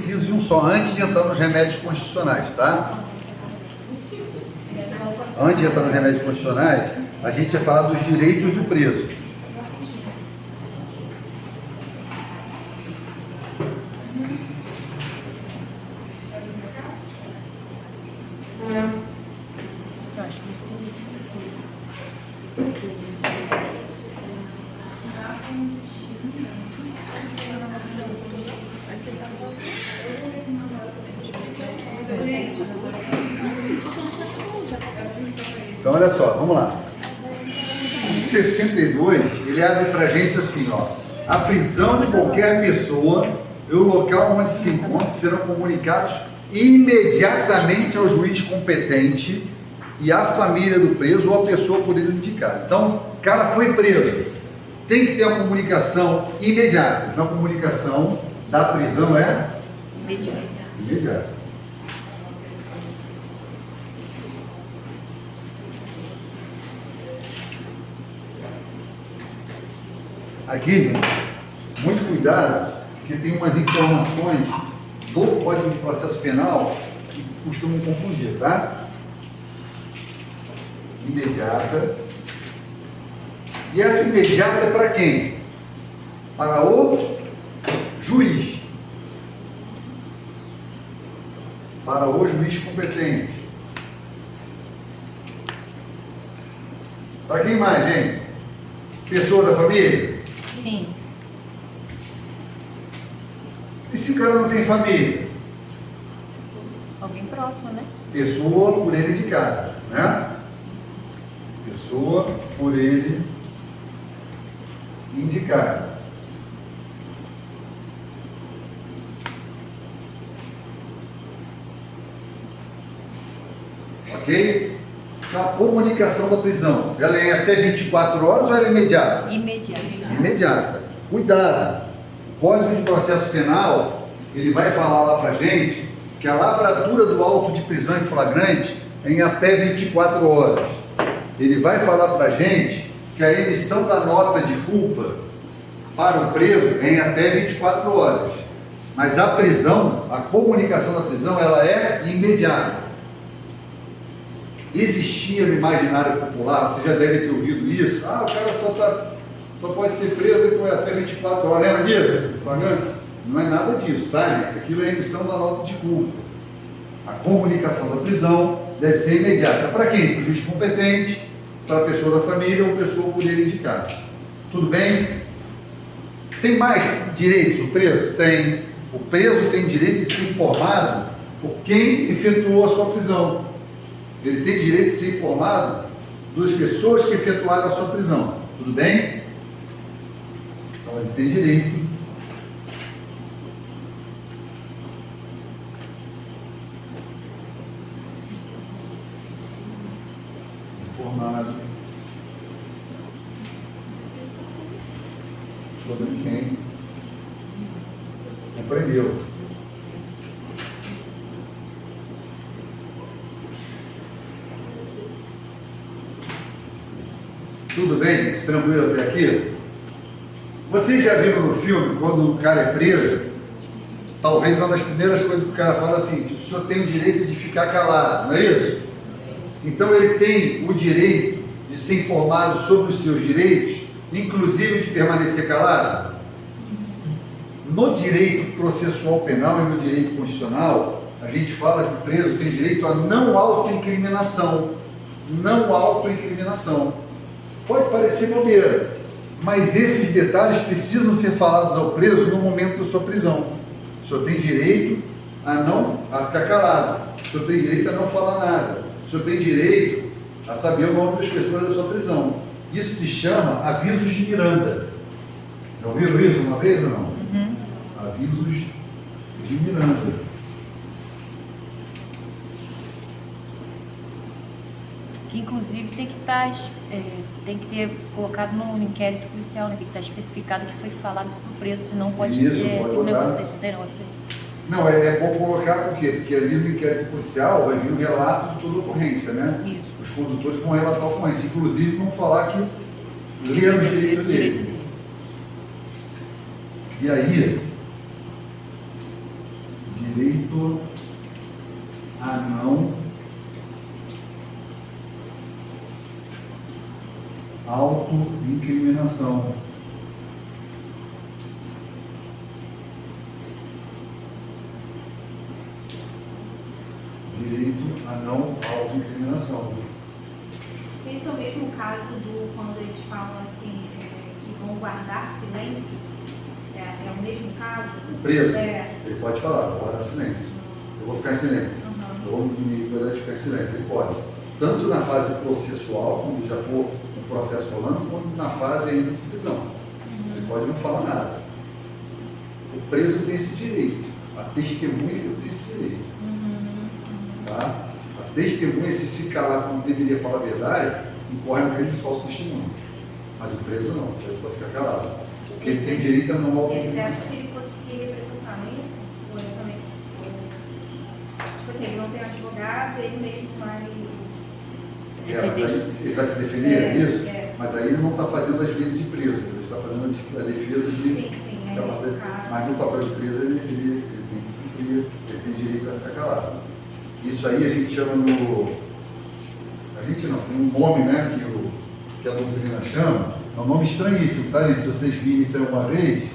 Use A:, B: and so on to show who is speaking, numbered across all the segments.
A: preciso de um só, antes de entrar nos remédios constitucionais, tá? Antes de entrar nos remédios constitucionais, a gente vai falar dos direitos do preso. Então, olha só, vamos lá. O 62, ele abre pra gente assim, ó. A prisão de qualquer pessoa é o local onde se encontra serão comunicados imediatamente ao juiz competente e à família do preso ou à pessoa por ele indicar. Então, o cara foi preso. Tem que ter uma comunicação imediata. Então, a comunicação da prisão é imediata. Aqui, gente, muito cuidado, porque tem umas informações do Código de Processo Penal que costumam confundir, tá? Imediata. E essa imediata é para quem? Para o juiz. Para o juiz competente. Para quem mais, gente? Pessoa da família?
B: Sim.
A: E se o cara não tem família?
B: Alguém próximo, né?
A: Pessoa por ele indicada, né? Pessoa por ele indicada. Ok? A comunicação da prisão, ela é até 24 horas ou ela é imediata?
B: Imediata.
A: Imediata. Cuidado. O Código de Processo Penal, ele vai falar lá pra gente que a lavratura do auto de prisão em flagrante é em até 24 horas. Ele vai falar pra gente que a emissão da nota de culpa para o preso é em até 24 horas. Mas a prisão, a comunicação da prisão, ela é imediata. Existia no imaginário popular, você já deve ter ouvido isso, o cara só pode ser preso depois até 24 horas, lembra disso? Não é nada disso, tá, gente? Aquilo é a emissão da nota de culpa. A comunicação da prisão deve ser imediata. Para quem? Para o juiz competente, para a pessoa da família ou pessoa por ele indicada. Tudo bem? Tem mais direitos o preso? Tem. O preso tem direito de ser informado por quem efetuou a sua prisão. Ele tem direito de ser informado das pessoas que efetuaram a sua prisão. Tudo bem? Então ele tem direito informado sobre quem compreendeu. Tudo bem, gente? Tranquilo até aqui? Vocês já viram no filme, quando o cara é preso, talvez uma das primeiras coisas que o cara fala assim, que o senhor tem o direito de ficar calado, não é isso? Então ele tem o direito de ser informado sobre os seus direitos, inclusive de permanecer calado? No direito processual penal e no direito constitucional, a gente fala que o preso tem direito a não autoincriminação. Não autoincriminação. Pode parecer bobeira, mas esses detalhes precisam ser falados ao preso no momento da sua prisão. O senhor tem direito a ficar calado. O senhor tem direito a não falar nada. O senhor tem direito a saber o nome das pessoas da sua prisão. Isso se chama avisos de Miranda. Já ouviram isso uma vez ou não?
B: Uhum.
A: Avisos de Miranda.
B: Que inclusive tem que tem que ter colocado no inquérito policial, né? Tem que estar especificado que foi falado isso pro preso, senão pode
A: Isso,
B: ter
A: pode
B: um
A: botar.
B: negócio desse, tem negócio desse.
A: Não, é bom colocar por quê? Porque ali no inquérito policial vai vir um relato de toda a ocorrência, né?
B: Isso.
A: Os condutores vão relatar a ocorrência, inclusive vão falar que leram os direitos dele. E aí, direito a não autoincriminação. Direito a não autoincriminação.
C: Esse é o mesmo caso do quando eles falam assim, que vão guardar silêncio? É o mesmo caso?
A: O preso,
C: É.
A: ele pode falar, vou guardar silêncio. Eu vou ficar em silêncio. Eu vou me cuidar de ficar em silêncio. Ele pode. Tanto na fase processual, quando já for o processo rolando, quanto na fase ainda de prisão. Ele pode não falar nada. O preso tem esse direito. A testemunha tem esse direito. Tá? A testemunha, se calar quando deveria falar a verdade, incorre no crime de falso testemunho. Mas o preso não. O preso pode ficar calado. Porque ele tem direito a não autoincriminação.
C: Exceto se ele fosse representar, não é isso? Ou ele também? Tipo assim, ele não tem advogado, ele mesmo vai...
A: Mas aí, ele vai se defender, é isso?
C: É.
A: Mas aí ele não está fazendo as vezes de preso, ele está fazendo a defesa de...
C: Sim, é nesse caso.
A: Mas no papel de preso ele tem que cumprir, ele tem direito a ficar calado. Isso aí a gente chama no... A gente não, tem um nome, né, que a doutrina chama, é um nome estranhíssimo, tá, gente? Se vocês virem isso aí uma vez...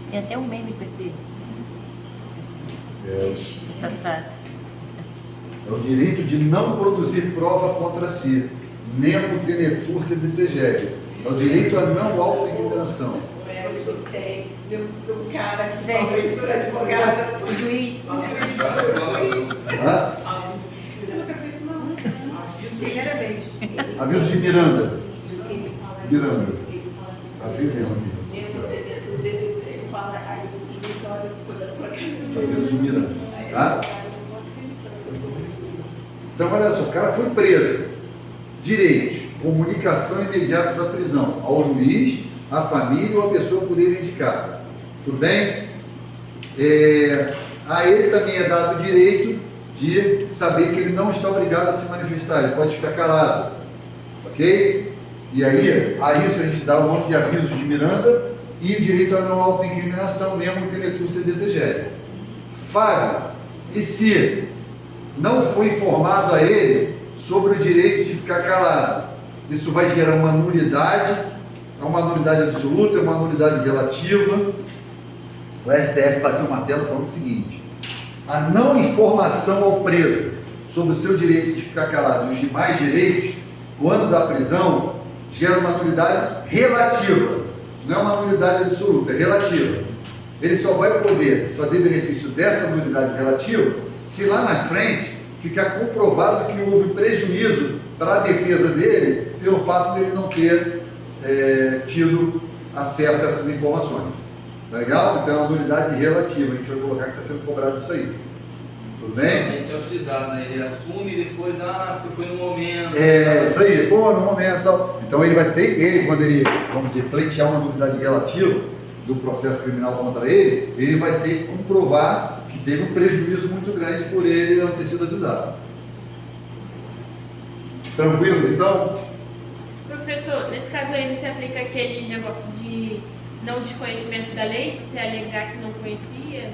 B: Tem até um meme com essa frase.
A: É o direito de não produzir prova contra si, nemo tenetur se detegere. É o direito a não autoincriminação.
D: O Edson tem do cara que fala isso para advogado.
B: O juiz.
A: Hã?
C: Eu nunca fiz isso, não. Primeira vez.
A: Aviso de Miranda.
D: Ele fala
A: Miranda.
D: Ele fala assim.
A: Aviso mesmo.
D: Ele fala, aí o escritório olhando para cá.
A: Aviso de Miranda. Tá? Então, olha só, o cara foi preso. Direitos: comunicação imediata da prisão ao juiz, à família ou à pessoa por ele indicar. Tudo bem? A ele também é dado o direito de saber que ele não está obrigado a se manifestar, ele pode ficar calado. Ok? E aí, a isso a gente dá o nome de avisos de Miranda e o direito a não autoincriminação, nemo tenetur se detegere. Fábio, e se não foi informado a ele sobre o direito de ficar calado? Isso vai gerar uma nulidade, é uma nulidade absoluta, é uma nulidade relativa. O STF bateu o martelo falando o seguinte: a não informação ao preso sobre o seu direito de ficar calado e os demais direitos, quando da prisão, gera uma nulidade relativa, não é uma nulidade absoluta, é relativa. Ele só vai poder fazer benefício dessa nulidade relativa se lá na frente ficar comprovado que houve prejuízo para a defesa dele pelo fato dele não ter tido acesso a essas informações. Tá legal? Então é uma nulidade relativa, a gente vai colocar que está sendo cobrado isso aí. Tudo bem?
E: Realmente é utilizado, né? Ele assume e depois, porque foi no momento.
A: Isso aí, no momento tal. Então ele vai ter, quando ele, vamos dizer, pleitear uma nulidade relativa do processo criminal contra ele vai ter que comprovar que teve um prejuízo muito grande por ele não ter sido avisado. Tranquilos então?
F: Professor, nesse caso aí não se aplica aquele negócio de não desconhecimento da lei, você alegar que não conhecia?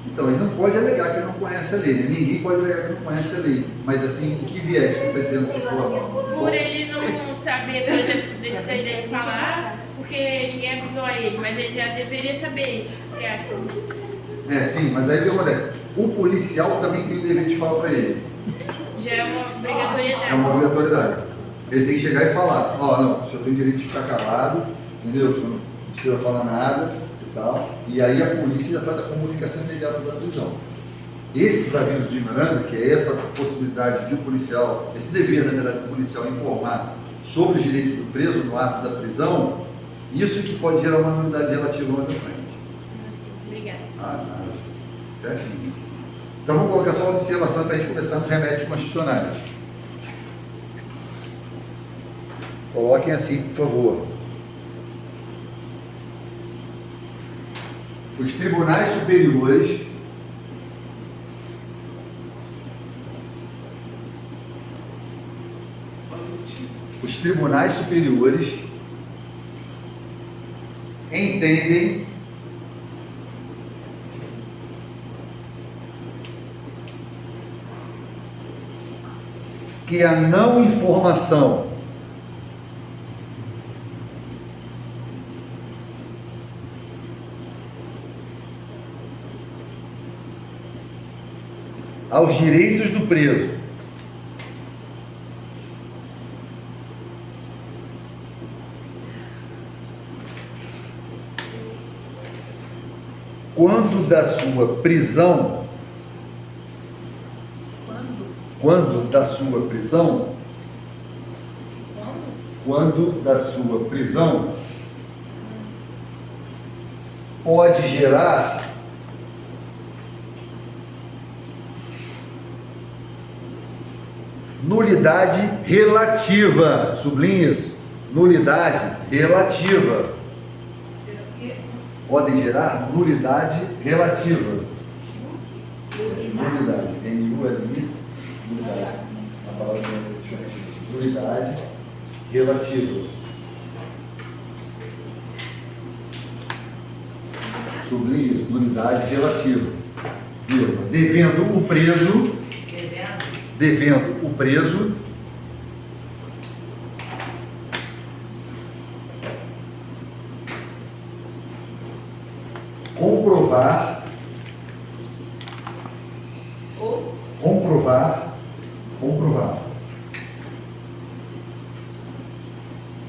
A: Então, ele não pode alegar que não conhece a lei, né? Ninguém pode alegar que não conhece a lei. Mas assim, em que viés você está dizendo assim?
F: Por ele não saber, por exemplo, desse daí dele falar, porque ninguém avisou a ele, mas ele já deveria saber, entre aspas.
A: Sim, mas aí o que acontece? O policial também tem o dever de falar para ele.
F: Já é uma obrigatoriedade.
A: É uma obrigatoriedade. Ele tem que chegar e falar: não, o senhor tem o direito de ficar calado, entendeu? O senhor não precisa falar nada e tal. E aí a polícia já faz a comunicação imediata da prisão. Esses avisos de Miranda, que é essa possibilidade de um policial, esse dever, na verdade, do policial informar sobre os direitos do preso no ato da prisão, isso que pode gerar uma nulidade relativa mais à frente.
F: Sim, obrigada.
A: Nada. Certinho. Então vamos colocar só uma observação para a gente começar nos remédios constitucionais. Coloquem assim, por favor. Os tribunais superiores os tribunais superiores entendem que a não informação aos direitos do preso quando da sua prisão, quando da sua prisão pode gerar nulidade relativa, sublinhe isso, nulidade relativa. Podem gerar nulidade relativa. Nulidade. N-U-L-I, nulidade. A palavra é diferente. Nulidade relativa. Sublinhe isso, nulidade relativa. Devendo o preso comprovar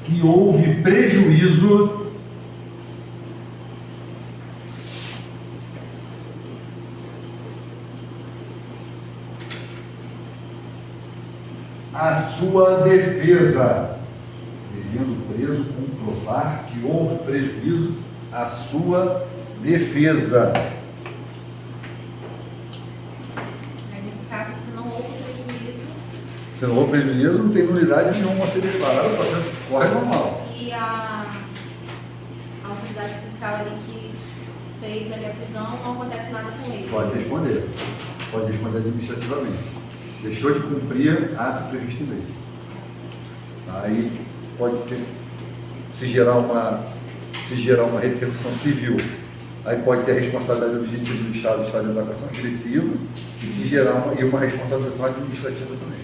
A: que houve prejuízo à sua defesa, devendo o preso comprovar que houve prejuízo à sua defesa.
C: Nesse caso, se não houve prejuízo.
A: Se não houve prejuízo, não tem nulidade nenhuma a ser declarada, o processo corre normal.
C: E a autoridade policial ali que fez ali a prisão, não acontece nada com ele.
A: Pode responder administrativamente. Deixou de cumprir ato previsto em lei. Aí pode ser, se gerar uma repercussão civil, aí pode ter a responsabilidade objetiva do Estado de embarcação agressiva, e se gerar uma responsabilização administrativa também.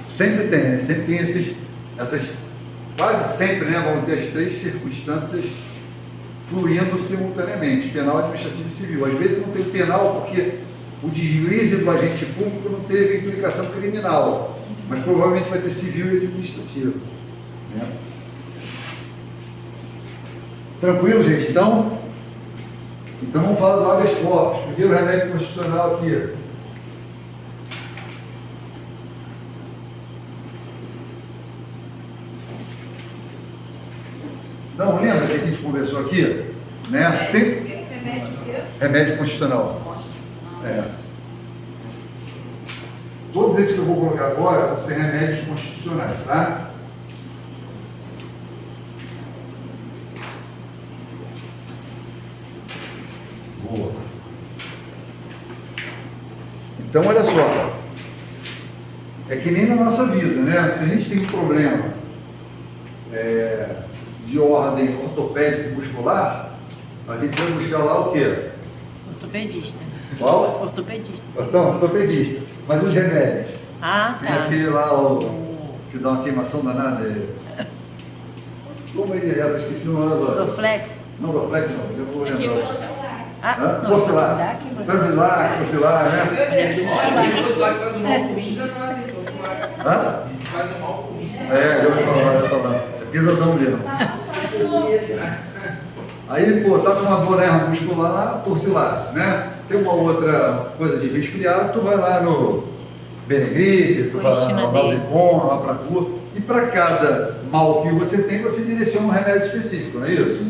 A: Sempre tem, né? Sempre tem essas, quase sempre, né? Vão ter as três circunstâncias fluindo simultaneamente, penal, administrativo e civil. Às vezes não tem penal porque o deslize do agente público não teve implicação criminal, mas provavelmente vai ter civil e administrativo, né? Tranquilo, gente? Então vamos falar do habeas corpus. Primeiro remédio constitucional aqui. Então, lembra que a gente conversou aqui? Né? Sempre... Remédio constitucional. Todos esses que eu vou colocar agora vão ser remédios constitucionais, tá? Boa. Então, olha só. É que nem na nossa vida, né? Se a gente tem um problema de ordem ortopédica e muscular, a gente vai buscar lá o quê?
B: Ortopedista.
A: Qual?
B: Ortopedista.
A: Então, ortopedista. Mas os remédios?
B: Ah,
A: Tem
B: tá.
A: aquele lá, que dá uma queimação danada. Como é direto, esqueci o nome agora.
B: Dorflex.
A: Não, Dorflex não, eu vou lembrar.
B: Ah,
A: Porcilax. Porcilax, Porcilax, né?
E: Olha, o Porcilax faz um mal pro rim danado, hein? Porcilax.
A: Hã?
E: Faz um mal pro rim.
A: Eu vou falar. É pesadão mesmo. Aí, pô, tá com uma dor muscular lá, Porcilax, né? Tem uma outra coisa de resfriado, tu vai lá no Benegripe, tu vai lá no Naldicon, lá pra cura. E para cada mal que você tem, você direciona um remédio específico, não é isso?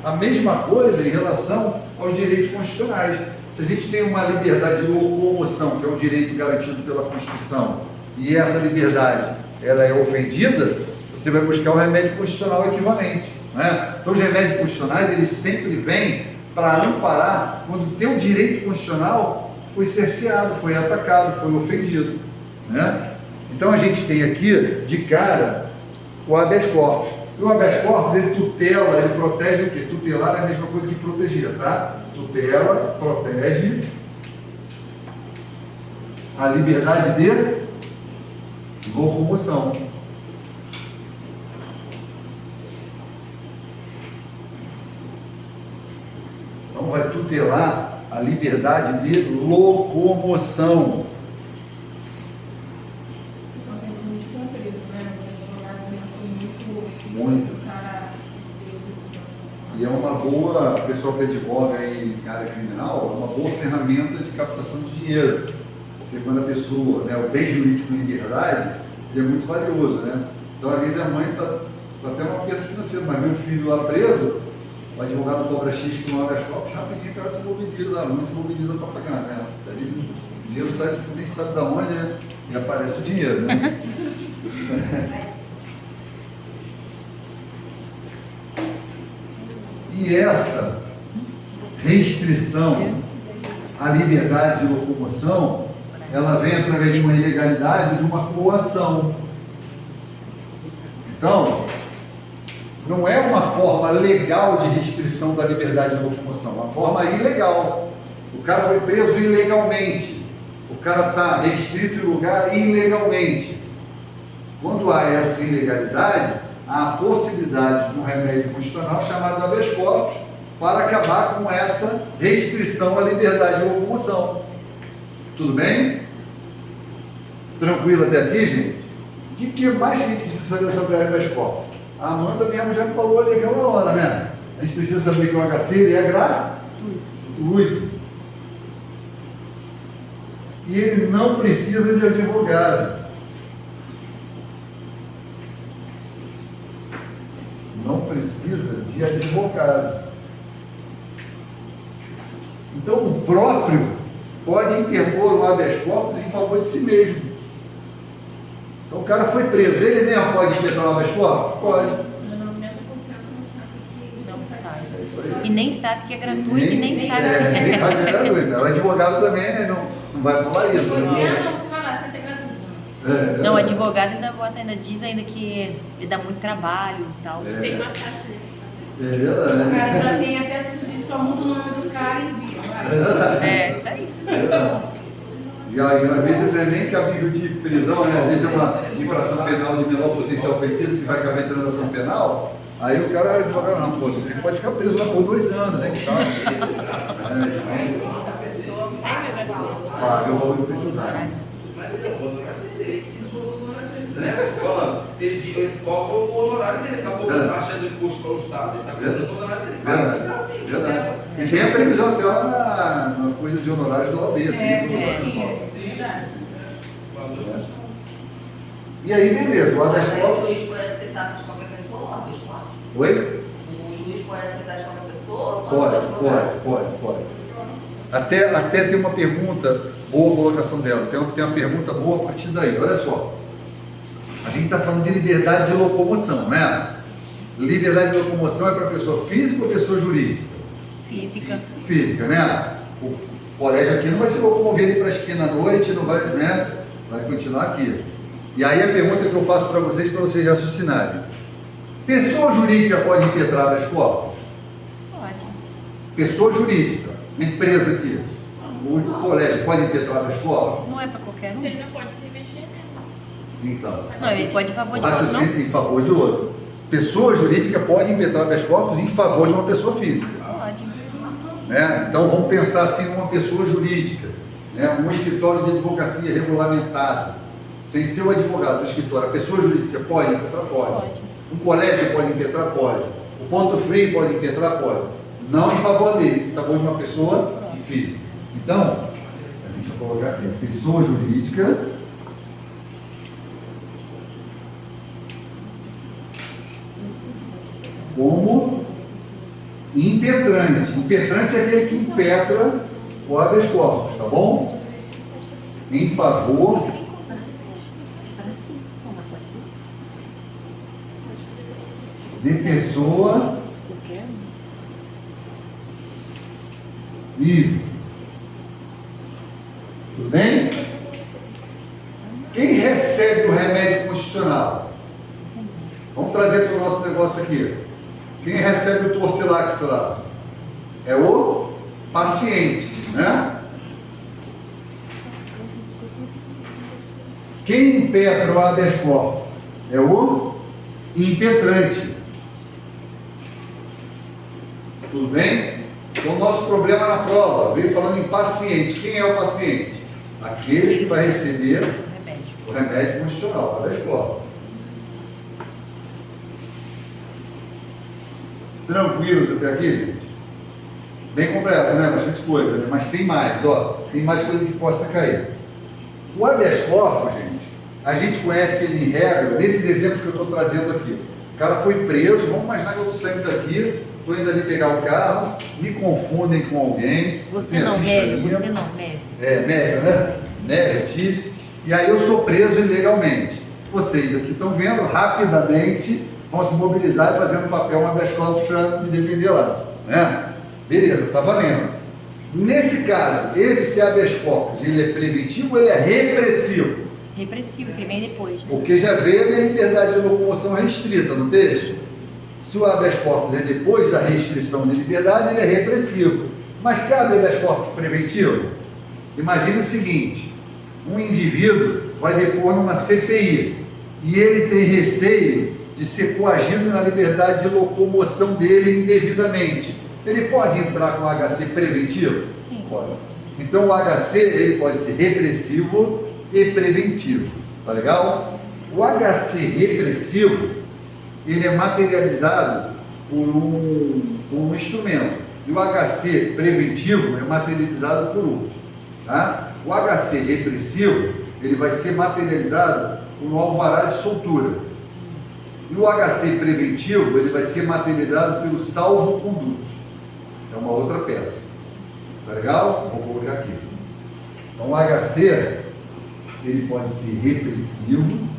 A: A mesma coisa em relação aos direitos constitucionais. Se a gente tem uma liberdade de locomoção, que é um direito garantido pela Constituição, e essa liberdade ela é ofendida, você vai buscar o remédio constitucional equivalente, né? Então os remédios constitucionais, eles sempre vêm para amparar quando o teu direito constitucional foi cerceado, foi atacado, foi ofendido, né? Então a gente tem aqui, de cara, o habeas corpus. E o habeas corpus, ele tutela, ele protege o quê? Tutelar é a mesma coisa que proteger, tá? Tutela, protege a liberdade de locomoção. Então vai tutelar a liberdade de locomoção.
F: Isso acontece muito com o preso, né? Os advogados sempre
A: Muito.
F: cara
A: E é uma boa, o pessoal que advoga em área criminal, é uma boa ferramenta de captação de dinheiro. Porque quando a pessoa, né, o bem jurídico em liberdade, ele é muito valioso, né? Então, às vezes, a mãe está até num aperto financeiro, mas vê o filho lá preso, o advogado cobra X por um habeas corpus, rapidinho o cara se mobiliza, a mãe se mobiliza para pagar, né? Aí, o dinheiro sai, você nem sabe de onde, né? E aparece o dinheiro, né? E essa restrição à liberdade de locomoção, ela vem através de uma ilegalidade, de uma coação. Então, não é uma forma legal de restrição da liberdade de locomoção, é uma forma ilegal. O cara foi preso ilegalmente, o cara está restrito em lugar ilegalmente. Quando há essa ilegalidade, há a possibilidade de um remédio constitucional chamado habeas corpus para acabar com essa restrição à liberdade de locomoção. Tudo bem? Tranquilo até aqui, gente? O que mais que a gente precisa saber sobre habeas corpus? A Amanda mesmo já me falou ali aquela hora, né? A gente precisa saber que o HC ele é gratuito. E ele não precisa de advogado. Não precisa de advogado. Então o próprio pode interpor o habeas corpus em favor de si mesmo. Então o cara foi preso, ele mesmo pode impetrar o habeas corpus? Pode.
F: 90% não sabe que
B: Não sabe.
A: É isso aí.
B: E nem sabe que é gratuito e nem sabe
A: nem
B: que é.
A: sabe que é gratuito. O advogado também, né, não vai falar isso.
F: Pois
A: Né?
F: é, não, você vai lá, tenta gratuito.
A: É,
B: Não, o advogado ainda diz ainda que dá muito trabalho e tal.
A: É.
F: Tem uma taxa ali.
A: É
D: O
A: verdade.
D: cara já tem até tudo disso, só muda o nome do cara e envia. Vai.
A: É verdade.
B: É, isso aí.
A: É verdade. E aí, às vezes não é nem cabível de prisão, né? Às vezes é uma infração penal de menor potencial ofensivo que vai caber em transação penal. Aí o cara advogado, não, pô, seu filho pode ficar preso lá por 2 anos, né? Que tal?
D: A pessoa
A: Paga o valor que precisar.
E: Mas ele é o honorário dele, ele quis o honorário dele. Né? Falando, ele cobra o honorário dele, ele está cobrando taxa do imposto para o Estado, ele está cobrando o honorário dele.
A: Verdade. E tem a previsão até lá na coisa de honorários da OAB, assim.
D: sim, verdade.
A: E aí, beleza, o habeas
G: Mas aí o
A: corpus.
G: juiz pode aceitar de qualquer pessoa ou habeas corpus?
A: Oi?
G: O juiz pode aceitar de qualquer pessoa ou só do advogado?
A: Pode. Até tem uma pergunta, boa colocação dela, tem uma pergunta boa a partir daí. Olha só, a gente está falando de liberdade de locomoção, né? Liberdade de locomoção é para pessoa física ou pessoa jurídica?
B: Física.
A: Física, né? O colégio aqui não vai se locomover ali para a esquina à noite, não vai, né? Vai continuar aqui. E aí a pergunta que eu faço para vocês raciocinarem. Pessoa jurídica pode impetrar habeas corpus?
B: Pode.
A: Pessoa jurídica, empresa aqui, o colégio pode impetrar habeas corpus?
B: Não é pra qualquer
F: Se
B: um.
F: ele não pode se mexer, né?
A: Então,
B: Não, ele pode em favor
A: o
B: de outro, não?
A: raciocínio em favor de outro. Pessoa jurídica pode impetrar habeas corpus em favor de uma pessoa física.
B: Pode.
A: Né? Então vamos pensar assim numa pessoa jurídica, né? Um escritório de advocacia regulamentado, sem ser o advogado do escritório, a pessoa jurídica pode impetrar? Pode. Um colégio pode impetrar? Pode. O ponto frio pode impetrar? Pode. Não em favor dele, em favor de uma pessoa física. Então, deixa eu colocar aqui, pessoa jurídica como impetrante. Impetrante é aquele que impetra o habeas corpus, tá bom? Em favor de pessoa física. Tudo bem? Quem recebe o emocional. Vamos trazer para o nosso negócio aqui. Quem recebe o Torcilax lá? É o paciente, né? Quem impetra o habeas corpus? É o impetrante. Tudo bem? Então, o nosso problema na prova veio falando em paciente. Quem é o paciente? Aquele que vai receber o remédio constitucional, habeas corpus. Tranquilos até aqui, gente? Bem completo, né? Bastante coisa, né? Mas tem mais, ó. Tem mais coisa que possa cair. O habeas corpus, a gente conhece ele em regra, nesses exemplos que eu estou trazendo aqui. O cara foi preso, vamos imaginar que eu estou saindo daqui, estou indo ali pegar o carro, me confundem com alguém.
B: Você não deve, você não deve.
A: Média, né? Retício. E aí eu sou preso ilegalmente. Vocês aqui estão vendo, rapidamente vão se mobilizar e fazendo papel um habeas corpus para me defender lá, né? Beleza, está valendo. Nesse caso, esse habeas corpus, ele é preventivo ou ele é repressivo?
B: Repressivo, que vem depois, né?
A: Porque já veio a minha liberdade de locomoção restrita, não teve? Se o habeas corpus é depois da restrição de liberdade, ele é repressivo. Mas cabe habeas corpus preventivo? Imagine o seguinte, um indivíduo vai depor numa CPI e ele tem receio de ser coagido na liberdade de locomoção dele indevidamente. Ele pode entrar com HC preventivo?
B: Sim.
A: Pode. Então o HC ele pode ser repressivo e preventivo. Tá legal? O HC repressivo ele é materializado por um instrumento. E o HC preventivo é materializado por outro. Tá? O HC repressivo ele vai ser materializado por um alvará de soltura. E o HC preventivo ele vai ser materializado pelo salvo-conduto. É uma outra peça. Tá legal? Vou colocar aqui. Então o HC ele pode ser repressivo.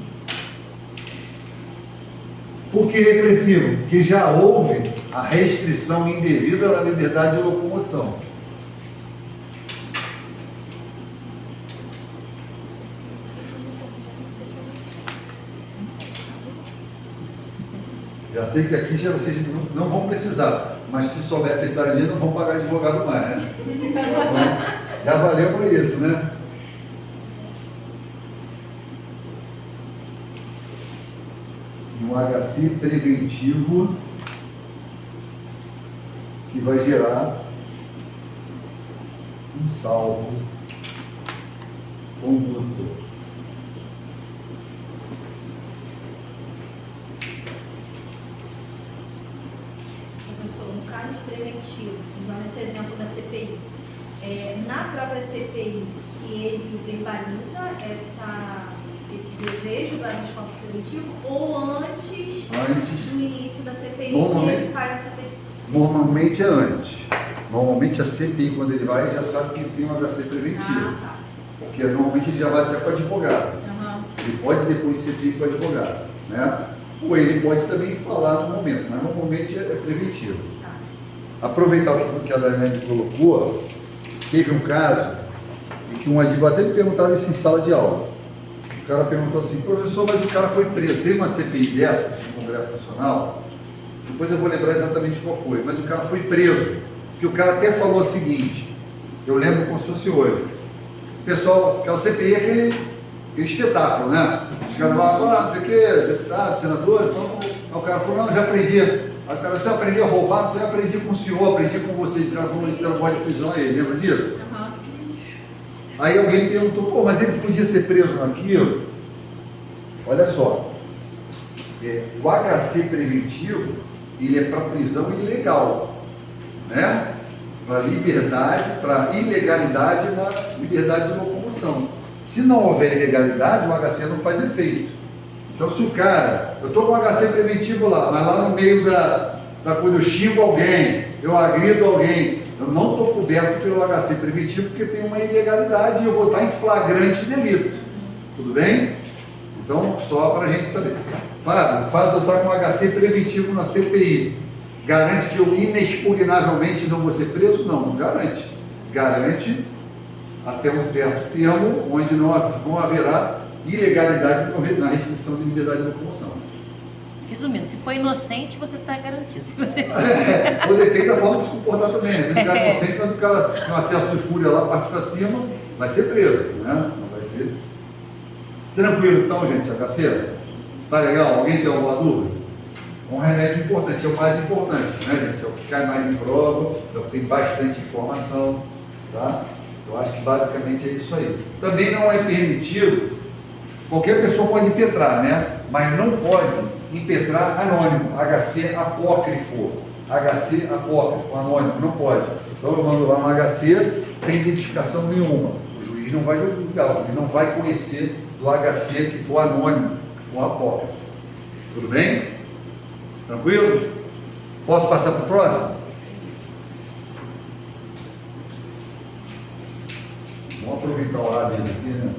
A: Por que repressivo? Porque já houve a restrição indevida da liberdade de locomoção. Já sei que aqui já vocês não vão precisar, mas se souber precisar ali, não vão pagar advogado mais, né? Já valeu por isso, né? E um HC preventivo que vai gerar um salvo conduto.
C: Professor, no caso preventivo, usando esse exemplo da CPI, na própria CPI que ele verbaliza esse desejo do habeas corpus preventivo ou antes do início da CPI que ele faz essa petição?
A: Normalmente é antes. Normalmente a CPI, quando ele vai, já sabe que ele tem um HC preventivo.
C: Ah, tá.
A: Porque normalmente ele já vai até com o advogado.
C: Uhum.
A: Ele pode depois CPI com o advogado, né? Ou ele pode também falar no momento, mas normalmente é preventivo.
C: Tá.
A: Aproveitar o que a Daiane colocou, teve um caso em que um advogado, até me perguntaram isso em sala de aula. O cara perguntou assim, professor, mas o cara foi preso. Teve uma CPI dessa, no Congresso Nacional, depois eu vou lembrar exatamente qual foi, mas o cara foi preso, porque o cara até falou o seguinte, eu lembro como se fosse hoje. Pessoal, aquela CPI é aquele espetáculo, né? Os caras lá, não sei o que, deputado, senador, então, aí o cara falou, não, já aprendi. Aí o cara, você aprendeu a roubar, você aprendi com o senhor, aprendi com vocês. O cara falou, isso era voz de prisão aí, lembra disso?
C: Uhum.
A: Aí alguém me perguntou, pô, mas ele podia ser preso naquilo? Olha só, o HC preventivo, ele é para prisão ilegal, né? Para liberdade, para ilegalidade na liberdade de locomoção. Se não houver ilegalidade, o HC não faz efeito. Então, se o cara, eu estou com o HC preventivo lá, mas lá no meio da coisa eu xingo alguém, eu agrido alguém, eu não estou coberto pelo HC preventivo porque tem uma ilegalidade e eu vou estar em flagrante delito. Tudo bem? Então, só para a gente saber. Fábio, o fato de eu estar com o HC preventivo na CPI, garante que eu inexpugnavelmente não vou ser preso? Não, não garante. Garante até um certo termo, onde não haverá ilegalidade na restrição de liberdade de locomoção.
B: Resumindo, se for inocente, você está garantido. Se você...
A: Ou depende da forma de se comportar também. Né? O cara é inocente, mas o cara tem um acesso de fúria lá, parte para cima, vai ser preso. Né? Não vai ter. Tranquilo então, gente, HC? Tá legal? Alguém tem alguma dúvida? Um remédio importante, é o mais importante, né, gente? É o que cai mais em prova, é o que tem bastante informação, tá? Eu acho que basicamente é isso aí. Também não é permitido, qualquer pessoa pode impetrar, né? Mas não pode impetrar anônimo, HC apócrifo. HC apócrifo, anônimo, não pode. Então eu mando lá um HC sem identificação nenhuma. O juiz não vai julgar, ele não vai conhecer do HC que for anônimo, que for apócrifo. Tudo bem? Tranquilo? Posso passar para o próximo? Vamos aproveitar o hábito aqui, né?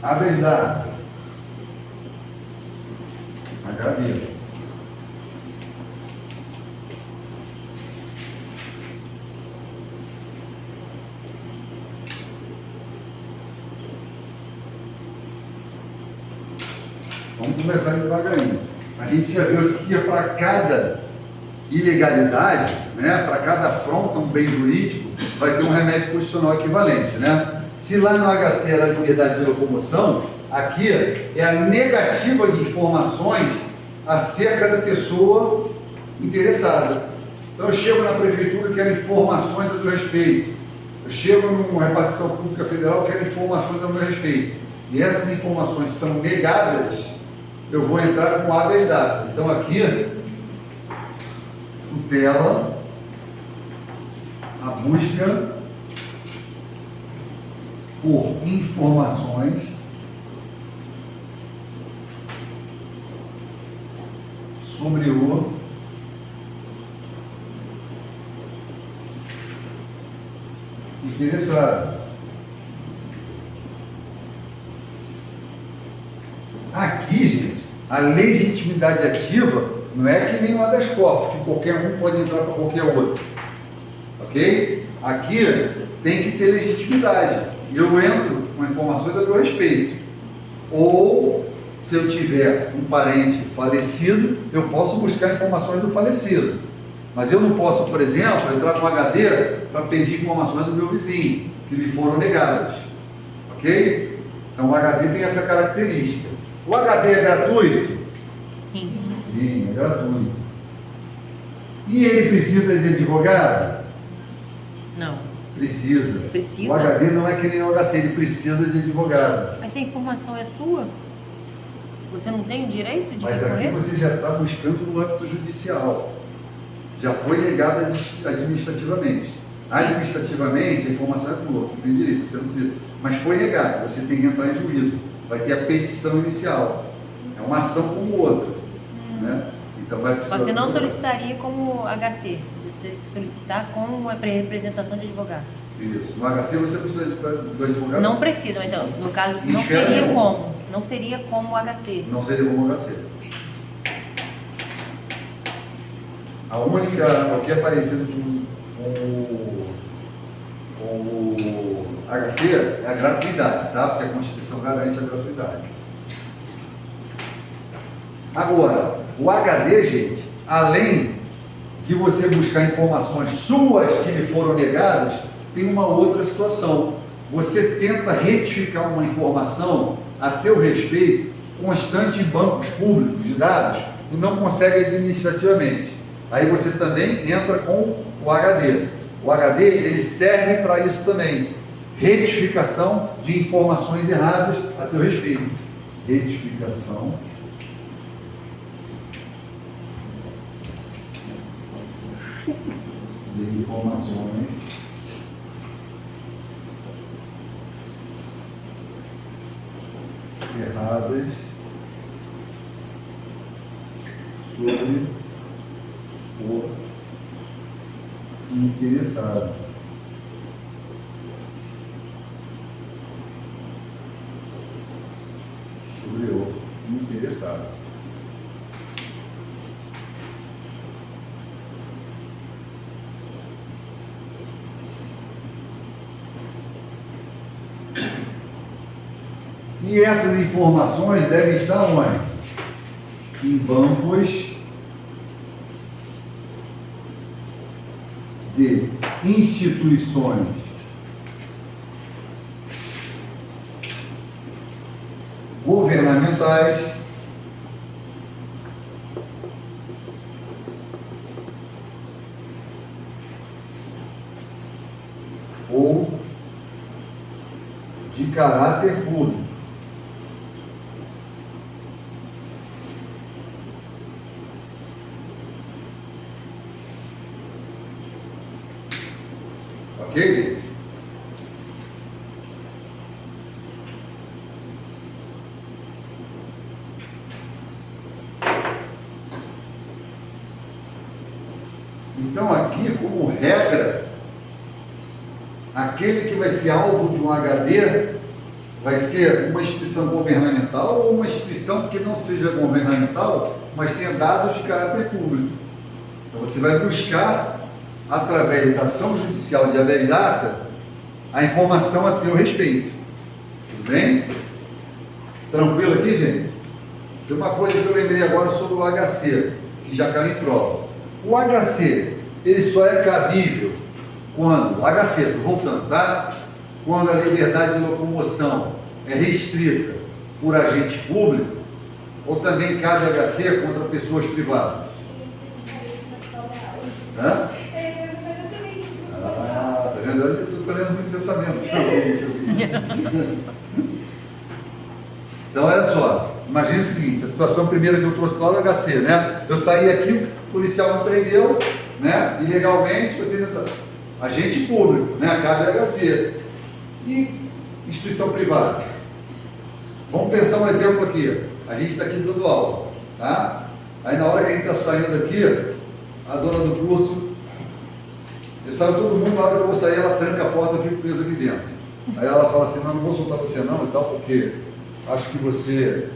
A: Habeas data. Agradeço. Vamos começar devagarinho. A gente já viu aqui que para cada ilegalidade, né, para cada afronta a um bem jurídico, vai ter um remédio constitucional equivalente, né? Se lá no HC era a liberdade de locomoção, aqui é a negativa de informações acerca da pessoa interessada. Então eu chego na prefeitura e quero informações a meu respeito. Eu chego numa repartição pública federal e quero informações a meu respeito. E essas informações são negadas, eu vou entrar com habeas data. Então aqui, tutela, a busca por informações sobre o interessado. Aqui, gente, a legitimidade ativa não é que nem o habeas corpus, que qualquer um pode entrar para qualquer outro. Ok? Aqui tem que ter legitimidade. Eu entro com informações a meu respeito. Ou, se eu tiver um parente falecido, eu posso buscar informações do falecido. Mas eu não posso, por exemplo, entrar com HD para pedir informações do meu vizinho, que lhe foram negadas. Ok? Então o HD tem essa característica. O HD é gratuito?
B: Sim.
A: Sim, é gratuito. E ele precisa de advogado?
B: Não.
A: Precisa.
B: Precisa?
A: O HD não é que nem o HC, ele precisa de advogado.
B: Mas se a informação é sua, você não tem o direito de
A: Mas aqui
B: recorrer?
A: você já está buscando no âmbito judicial. Já foi negada administrativamente. Administrativamente, a informação é tua, você tem direito, você não precisa. Mas foi negado, você tem que entrar em juízo. Vai ter a petição inicial. É uma ação como outra. Né? Então vai precisar.
B: Você não solicitaria como HC, você teria que solicitar com a representação de advogado.
A: Isso. No HC você precisa do advogado?
B: Não precisa, então. No caso, não
A: Esfera
B: seria
A: nenhuma.
B: como. Não seria como o HC.
A: Não seria como o HC. A única, o que é parecido com o HC é a gratuidade, tá? Porque a Constituição garante a gratuidade. Agora, o HD, gente, além de você buscar informações suas que lhe foram negadas, tem uma outra situação. Você tenta retificar uma informação a teu respeito constante em bancos públicos de dados e não consegue administrativamente. Aí você também entra com o HD. O HD, ele serve para isso também. Retificação de informações erradas a teu respeito. Retificação de informações erradas sobre o interessado. Sobre o interessado. E essas informações devem estar onde? Em bancos de instituições governamentais ou de caráter público. Ok, gente? Então, aqui, como regra, aquele que vai ser alvo de um HD vai ser uma instituição governamental ou uma instituição que não seja governamental, mas tenha dados de caráter público. Então, você vai buscar, através da ação judicial de habeas data, a informação a teu respeito. Tudo bem? Tranquilo aqui, gente? Tem uma coisa que eu lembrei agora sobre o HC, que já caiu em prova. O HC, ele só é cabível quando, HC, estou voltando, tá? Quando a liberdade de locomoção é restrita por agente público, ou também cabe HC contra pessoas privadas? Hã? Ah, tá vendo? Eu estou lendo muito pensamento. Então, olha só, imagine o seguinte, a situação primeira que eu trouxe lá do HC, né? Eu saí aqui, o policial me prendeu, né? Ilegalmente, vocês agente público, né? Cabe HC. E instituição privada. Vamos pensar um exemplo aqui. A gente está aqui dando aula, tá? Aí na hora que a gente está saindo aqui, a dona do curso, eu saio todo mundo, na hora que eu vou sair, ela tranca a porta, eu fico preso aqui dentro. Aí ela fala assim, não vou soltar você não e tal, porque acho que você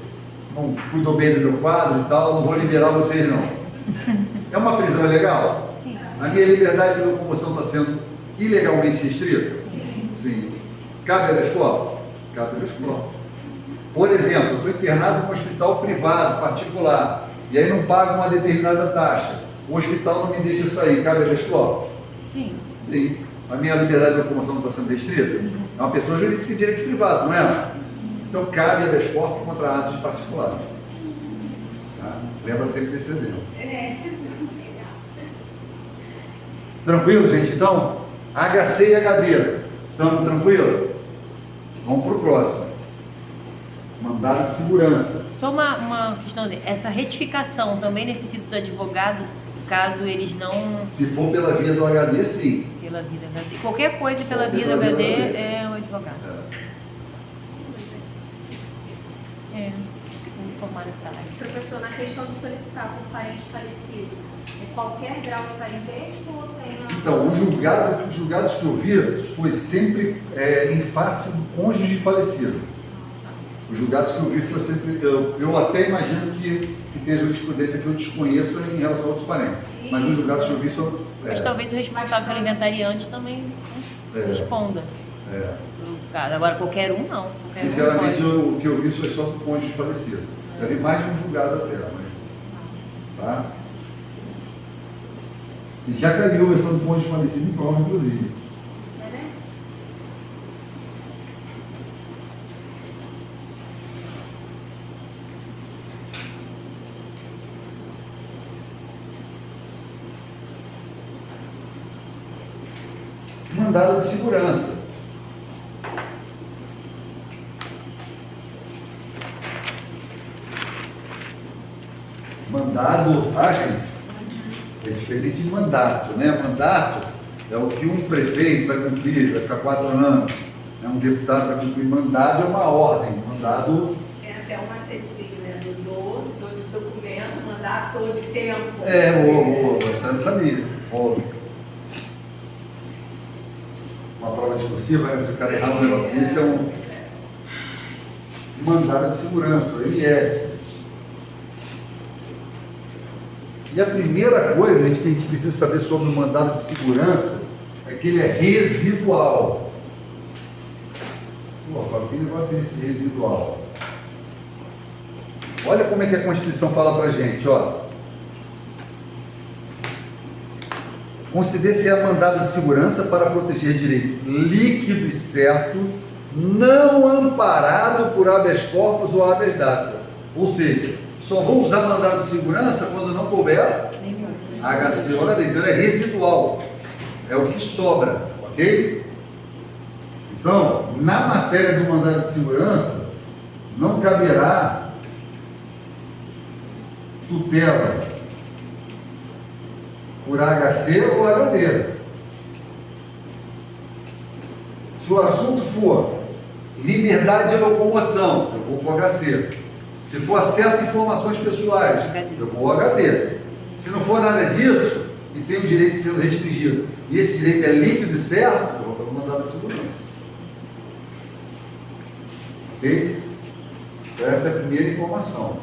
A: não cuidou bem do meu quadro e tal, não vou liberar vocês não. É uma prisão ilegal?
B: Sim.
A: A minha liberdade de locomoção está sendo ilegalmente restrita? Sim. Cabe habeas corpus? Cabe habeas corpus. Por exemplo, eu estou internado em um hospital privado, particular, e aí não pago uma determinada taxa. O hospital não me deixa sair. Cabe habeas corpus?
B: Sim.
A: Sim. A minha liberdade de locomoção não está sendo restrita? É uma pessoa jurídica de direito privado, não é? Então cabe habeas corpus contra atos de particular. Tá? Lembra sempre desse exemplo. Tranquilo, gente? Então, HC e HD. Estamos tranquilos? Vamos para o próximo. Mandado de segurança.
B: Só uma questãozinha. Essa retificação também necessita do advogado, caso eles não...
A: Se for pela via do HD, sim.
B: Pela via do HD. Qualquer coisa pela via do HD é o advogado. Vou informar essa área.
C: Professor, na questão de solicitar para um parente falecido, é qualquer grau de parentesco ou tem a...
A: Então, os julgados que eu vi foi sempre em face do cônjuge falecido. Os julgados que eu vi foi sempre... Eu até imagino que tenha jurisprudência que eu desconheça em relação a outros parentes. Mas os julgados que eu vi são...
B: Mas talvez o responsável pelo inventariante também responda. No caso. Agora, qualquer um não. Qualquer
A: Sinceramente,
B: um
A: o que eu vi foi só do cônjuge falecido. Já vi mais de um julgado até. Tá? E já caiu essa do cônjuge falecido em prova, inclusive. Mandado de segurança. Mandado, tá, gente? É diferente de mandato, né? Mandato é o que um prefeito vai cumprir, vai ficar 4 anos. Um deputado vai cumprir. Mandado é uma ordem. Mandado...
D: Tem até um macetezinho, né? Dou de documento, mandado data ou de tempo.
A: Você não sabia. Uma prova discursiva, né? Se o cara errar um negócio desse, é um mandado de segurança, o MS. E a primeira coisa que a gente precisa saber sobre o mandado de segurança é que ele é residual. Pô, Fábio, que negócio é esse residual? Olha como é que a Constituição fala pra gente, ó. Considere-se mandado de segurança para proteger direito líquido e certo, não amparado por habeas corpus ou habeas data. Ou seja, só vou usar mandado de segurança quando não couber HC ou HD. Então, é residual. É o que sobra, ok? Então, na matéria do mandado de segurança, não caberá tutela por HC ou HD. Se o assunto for liberdade de locomoção, eu vou para o HC. Se for acesso a informações pessoais, eu vou ao HD. Se não for nada disso, e tem o direito de ser restringido, e esse direito é líquido e certo, eu vou para o mandado de segurança. Ok? Então, essa é a primeira informação.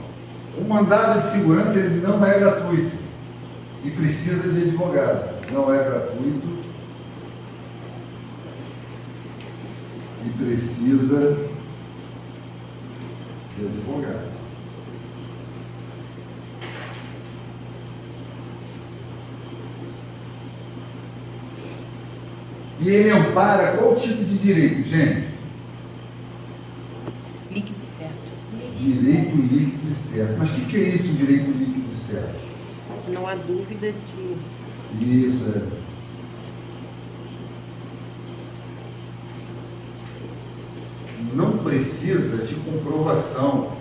A: O mandado de segurança ele não é gratuito e precisa de advogado. Não é gratuito e precisa de advogado. E ele ampara qual tipo de direito, gente?
B: Líquido e certo.
A: Direito líquido e certo. Mas o que é isso, direito líquido e certo?
B: Não há dúvida de...
A: Isso, é. Não precisa de comprovação.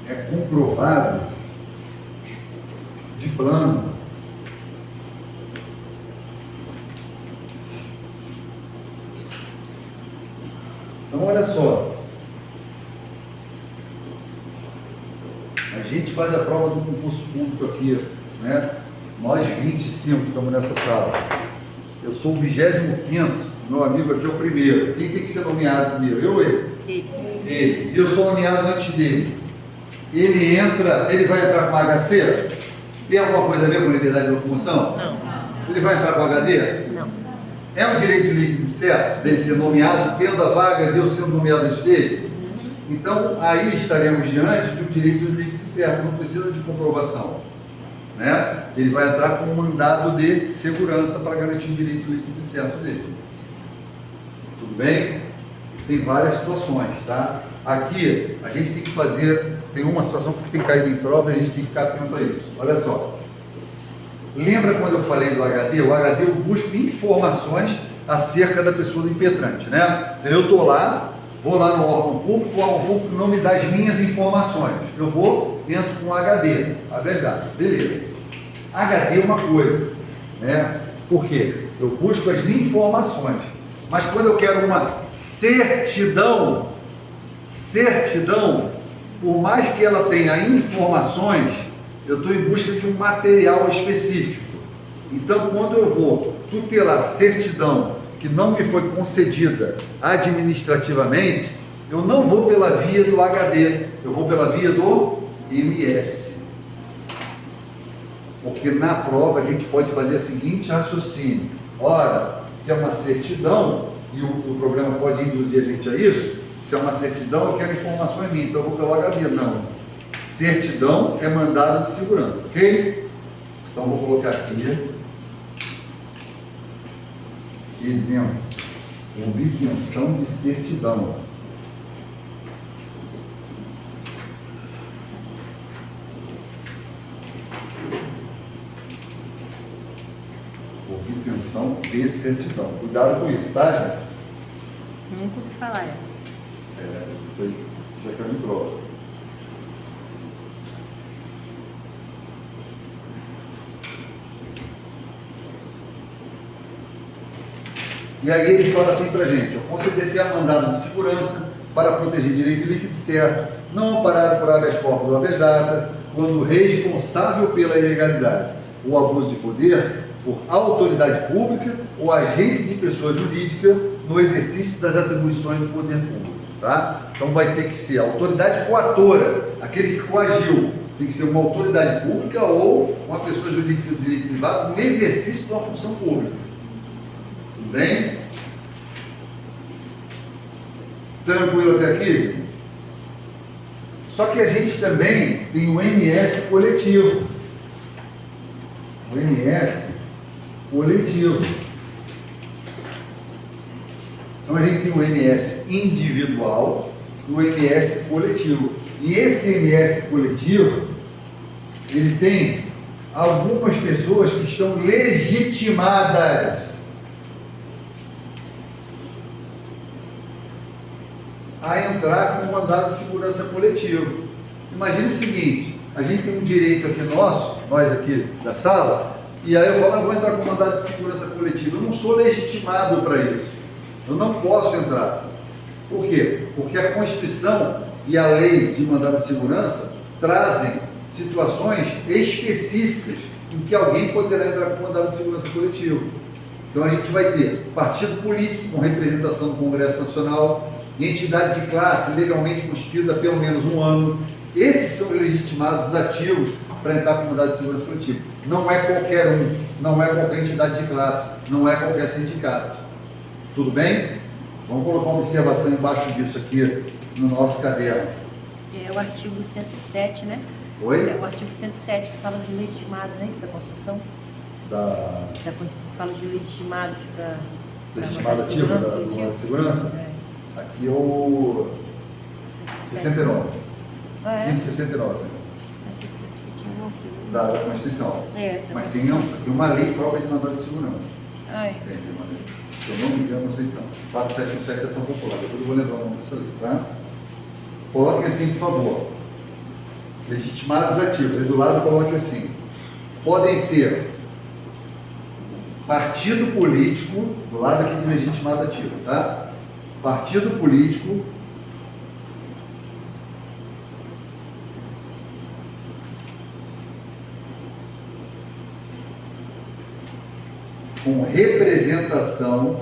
A: É comprovado de plano. Então, olha só. A gente faz a prova do concurso público aqui, né? Nós 25 estamos nessa sala. Eu sou o 25º, meu amigo aqui é o primeiro. Quem tem que ser nomeado primeiro? Eu ou ele? Ele. E eu sou nomeado antes dele. Ele vai entrar com HC? Tem alguma coisa a ver com liberdade de locomoção?
B: Não.
A: Ele vai entrar com HD?
B: Não.
A: É um direito líquido certo dele ser nomeado, tendo a vagas e eu sendo nomeado antes dele? Então, aí estaremos diante de um direito líquido certo, não precisa de comprovação. Né? Ele vai entrar com um mandado de segurança para garantir o direito líquido certo dele. Tudo bem? Tem várias situações, tá? Aqui, a gente tem que fazer, tem uma situação que tem caído em prova e a gente tem que ficar atento a isso. Olha só. Lembra quando eu falei do HD? O HD eu busco informações acerca da pessoa do impetrante, né? Então, eu estou lá, vou lá no órgão público, o órgão público não me dá as minhas informações. Eu vou, entro com HD, a verdade, beleza. HD é uma coisa, né? Por quê? Eu busco as informações. Mas quando eu quero uma certidão, por mais que ela tenha informações, eu estou em busca de um material específico. Então, quando eu vou tutelar certidão que não me foi concedida administrativamente, eu não vou pela via do HD, eu vou pela via do MS. Porque na prova a gente pode fazer o seguinte raciocínio: ora, se é uma certidão, e o problema pode induzir a gente a isso, se é uma certidão, eu quero informações minhas, então eu vou pelo HD. Não. Certidão é mandado de segurança, ok? Então vou colocar aqui. Exemplo. Obtenção de certidão. Obtenção de certidão. Cuidado com isso, tá, gente?
B: Nunca ouvi falar essa.
A: Isso aí já caiu em prova. E aí ele fala assim para a gente: conceder-se-á mandado de segurança para proteger direito líquido certo, não amparado por habeas corpus ou habeas data, quando o responsável pela ilegalidade ou abuso de poder for autoridade pública ou agente de pessoa jurídica no exercício das atribuições do poder público, tá? Então vai ter que ser a autoridade coatora, aquele que coagiu, tem que ser uma autoridade pública ou uma pessoa jurídica do direito privado no exercício de uma função pública. Tudo bem? Tranquilo até aqui? Só que a gente também tem o MS coletivo. O MS coletivo. Então a gente tem o MS individual e o MS coletivo. E esse MS coletivo, ele tem algumas pessoas que estão legitimadas a entrar com o mandado de segurança coletivo. Imagine o seguinte: a gente tem um direito aqui nosso, nós aqui da sala, e aí eu falo, eu vou entrar com o mandado de segurança coletivo. Eu não sou legitimado para isso. Eu não posso entrar. Por quê? Porque a Constituição e a lei de mandado de segurança trazem situações específicas em que alguém poderá entrar com mandado de segurança coletivo. Então a gente vai ter partido político com representação no Congresso Nacional, entidade de classe legalmente constituída há pelo menos um ano. Esses são legitimados ativos para entrar com mandado de segurança coletivo. Não é qualquer um, não é qualquer entidade de classe, não é qualquer sindicato. Tudo bem? Vamos colocar uma observação embaixo disso aqui no nosso caderno.
B: É o artigo 107, né?
A: Oi?
B: É o artigo 107 que fala de legitimados, né? Isso da Constituição?
A: Da
B: Constituição que fala de legitimados para...
A: legitimada ativa da mandado de segurança?
B: É.
A: Aqui é o 69.
B: Ah, é?
A: 569.
B: 107 que tinha ouvido.
A: Da Constituição.
B: É,
A: Mas tem uma lei própria de mandado de segurança.
B: Ah, é.
A: Tem uma lei. Se eu não me engano, não sei não. 4717 é Ação Popular. Depois eu vou lembrar o nome dessa lei, tá? Coloquem assim, por favor. Legitimados ativos. Aí do lado coloque assim. Podem ser partido político, do lado aqui de legitimado ativo, tá? Partido político, com representação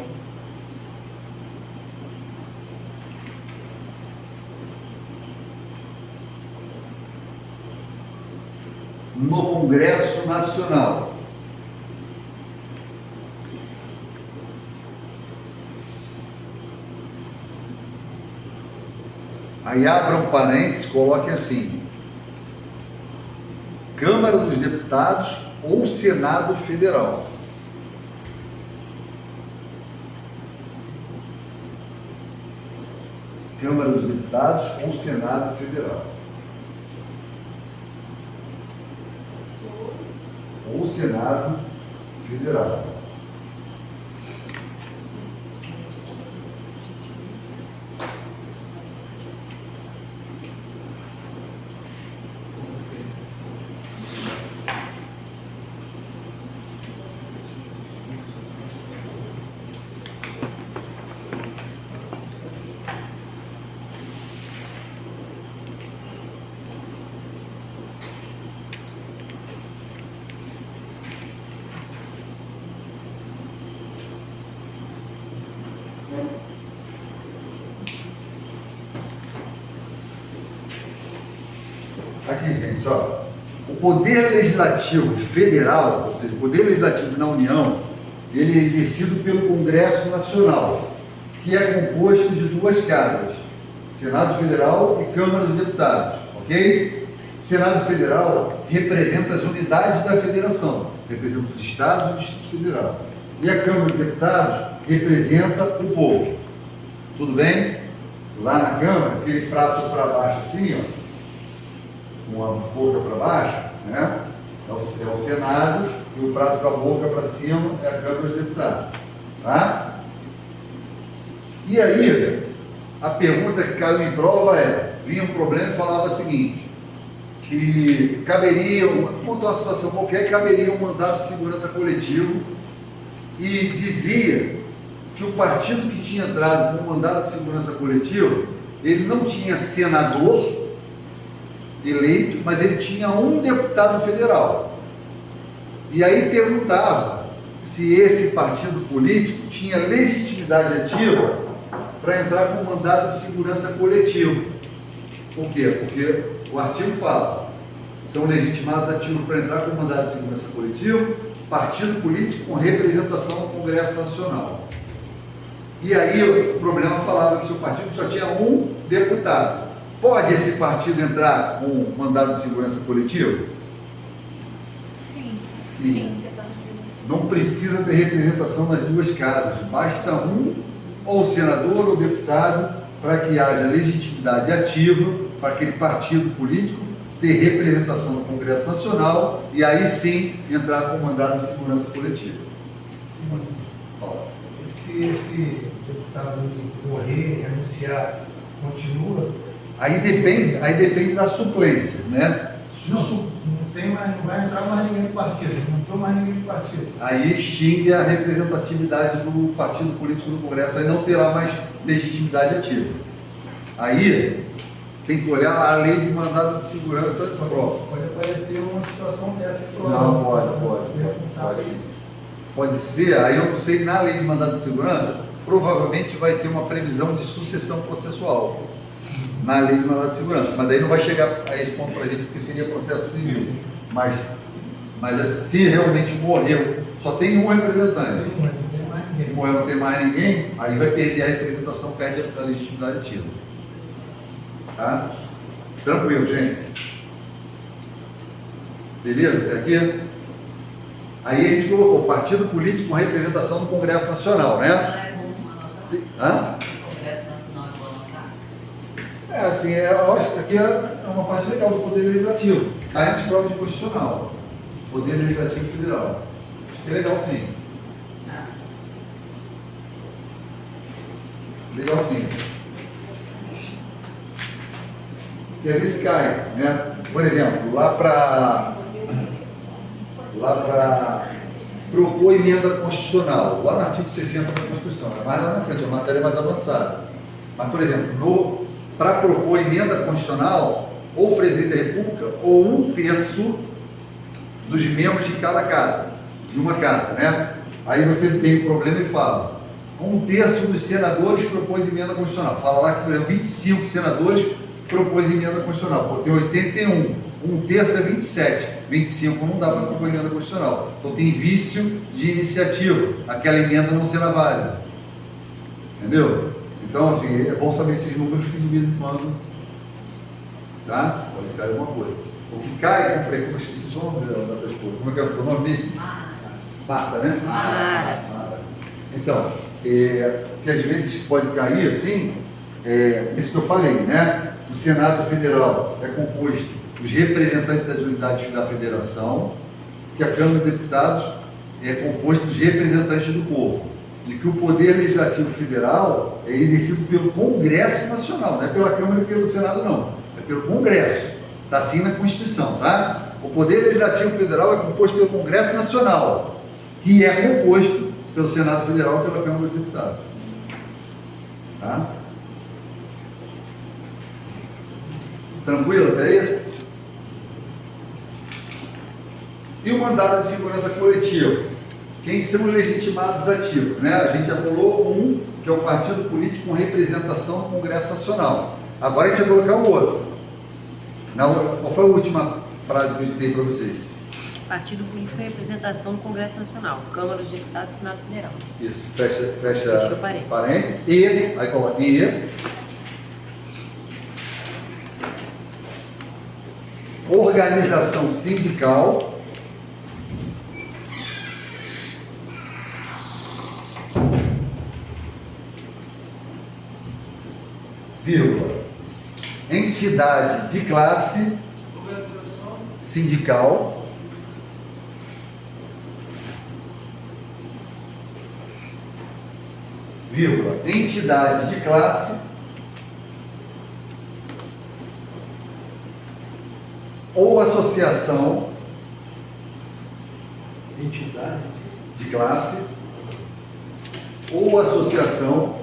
A: no Congresso Nacional. Aí abra um parênteses, coloque assim: Câmara dos Deputados ou Senado Federal. Câmara dos Deputados ou Senado Federal. Ou Senado Federal. Aqui, gente, ó. O Poder Legislativo Federal, ou seja, o Poder Legislativo na União, ele é exercido pelo Congresso Nacional, que é composto de duas casas, Senado Federal e Câmara dos Deputados, ok? Senado Federal representa as unidades da federação, representa os estados e o Distrito Federal. E a Câmara dos Deputados representa o povo. Tudo bem? Lá na Câmara, aquele prato para baixo assim, ó, com a boca para baixo, né? É o Senado, e o prato com a boca para cima é a Câmara dos Deputados, tá? E aí, a pergunta que caiu em prova vinha um problema e falava o seguinte, que caberia, contou uma situação qualquer, caberia um mandado de segurança coletivo e dizia que o partido que tinha entrado com o mandato de segurança coletiva, ele não tinha senador eleito, mas ele tinha um deputado federal. E aí perguntava se esse partido político tinha legitimidade ativa para entrar com o mandato de segurança coletivo. Por quê? Porque o artigo fala, são legitimados ativos para entrar com o mandato de segurança coletivo, partido político com representação no Congresso Nacional. E aí o problema falava que se o partido só tinha um deputado, pode esse partido entrar com mandato de segurança coletivo?
B: Sim.
A: Sim. Não precisa ter representação nas duas casas, basta um, ou senador ou deputado, para que haja legitimidade ativa para aquele partido político ter representação no Congresso Nacional e aí sim entrar com mandato de segurança coletiva. Fala.
H: Se esse deputado morrer, renunciar, continua?
A: Aí depende da suplência, né?
H: Não vai entrar mais ninguém no partido, não entrou mais ninguém no partido.
A: Aí extingue a representatividade do partido político no Congresso, aí não terá mais legitimidade ativa. Aí tem que olhar a lei de mandado de segurança própria.
H: Pode aparecer uma situação dessa.
A: Não, pode sim. Pode ser, aí eu não sei, na lei de mandado de segurança, provavelmente vai ter uma previsão de sucessão processual na lei de mandado de segurança, mas daí não vai chegar a esse ponto para a gente, porque seria processo civil. Mas se realmente morreu, só tem um representante, morreu, não tem mais ninguém, aí vai perder a representação, perde a legitimidade ativa. Tá? Tranquilo, gente. Beleza? Até aqui? Aí a gente colocou partido político com representação no Congresso Nacional, né?
G: É bom anotar.
A: Hã?
G: O Congresso Nacional é bom anotar.
A: É assim, eu acho que aqui é uma parte legal do Poder Legislativo. Aí a gente prova de constitucional. Poder Legislativo Federal. Acho que é legal sim. Legal sim. Quer ver se cai, né? Por exemplo, lá para propor emenda constitucional, lá no artigo 60 da Constituição, é mais lá na frente, a matéria é mais avançada. Mas, por exemplo, para propor emenda constitucional, ou o presidente da República, ou 1/3 dos membros de cada casa, de uma casa, né? Aí você tem o problema e fala, 1/3 dos senadores propôs emenda constitucional. Fala lá que, por exemplo, 25 senadores propôs emenda constitucional. Pô, tem 81, 1/3 é 27. 25 não dá para propor emenda constitucional. Então tem vício de iniciativa. Aquela emenda não será válida. Entendeu? Então, assim, é bom saber esses números que de vez em quando, tá? Pode cair alguma coisa. O que cai com frequência, eu esqueci só o nome da tua esposa. Como é que é o teu nome mesmo? Marta, né? Marta. Então, que às vezes pode cair assim, isso que eu falei, né? O Senado Federal é composto dos representantes das unidades da federação, que a Câmara dos Deputados é composto dos representantes do povo, e que o Poder Legislativo Federal é exercido pelo Congresso Nacional, não é pela Câmara e pelo Senado não, é pelo Congresso, está assim na Constituição, tá? O Poder Legislativo Federal é composto pelo Congresso Nacional, que é composto pelo Senado Federal e pela Câmara dos Deputados, tá? Tranquilo até aí? E o mandado de segurança coletiva? Quem são os legitimados ativos? Né? A gente já falou um, que é o partido político com representação no Congresso Nacional. Agora a gente vai colocar o outro. Qual foi a última frase que eu citei para vocês?
B: Partido político com representação no Congresso Nacional, Câmara dos Deputados e Senado Federal.
A: Isso, fecha parênteses. E, aí coloca em E. Organização sindical vírgula, entidade de classe sindical vírgula, entidade de classe ou associação
H: Entidade
A: de classe ou associação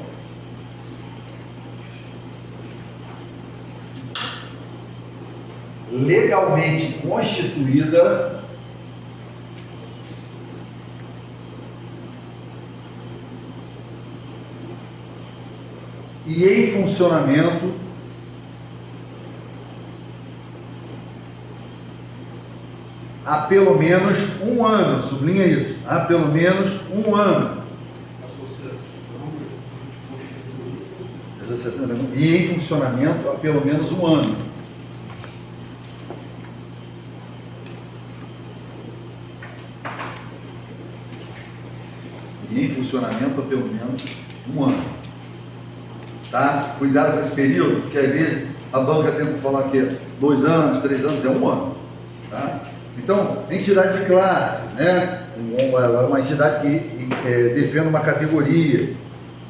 A: legalmente constituída e em funcionamento há pelo menos um ano, sublinha isso, há pelo menos um ano. E em funcionamento há pelo menos um ano. E em funcionamento há pelo menos um ano. Tá? Cuidado com esse período, porque às vezes a banca tenta falar que é 2 anos, 3 anos, é um ano. Tá? Então, entidade de classe, né? Uma entidade que defende uma categoria,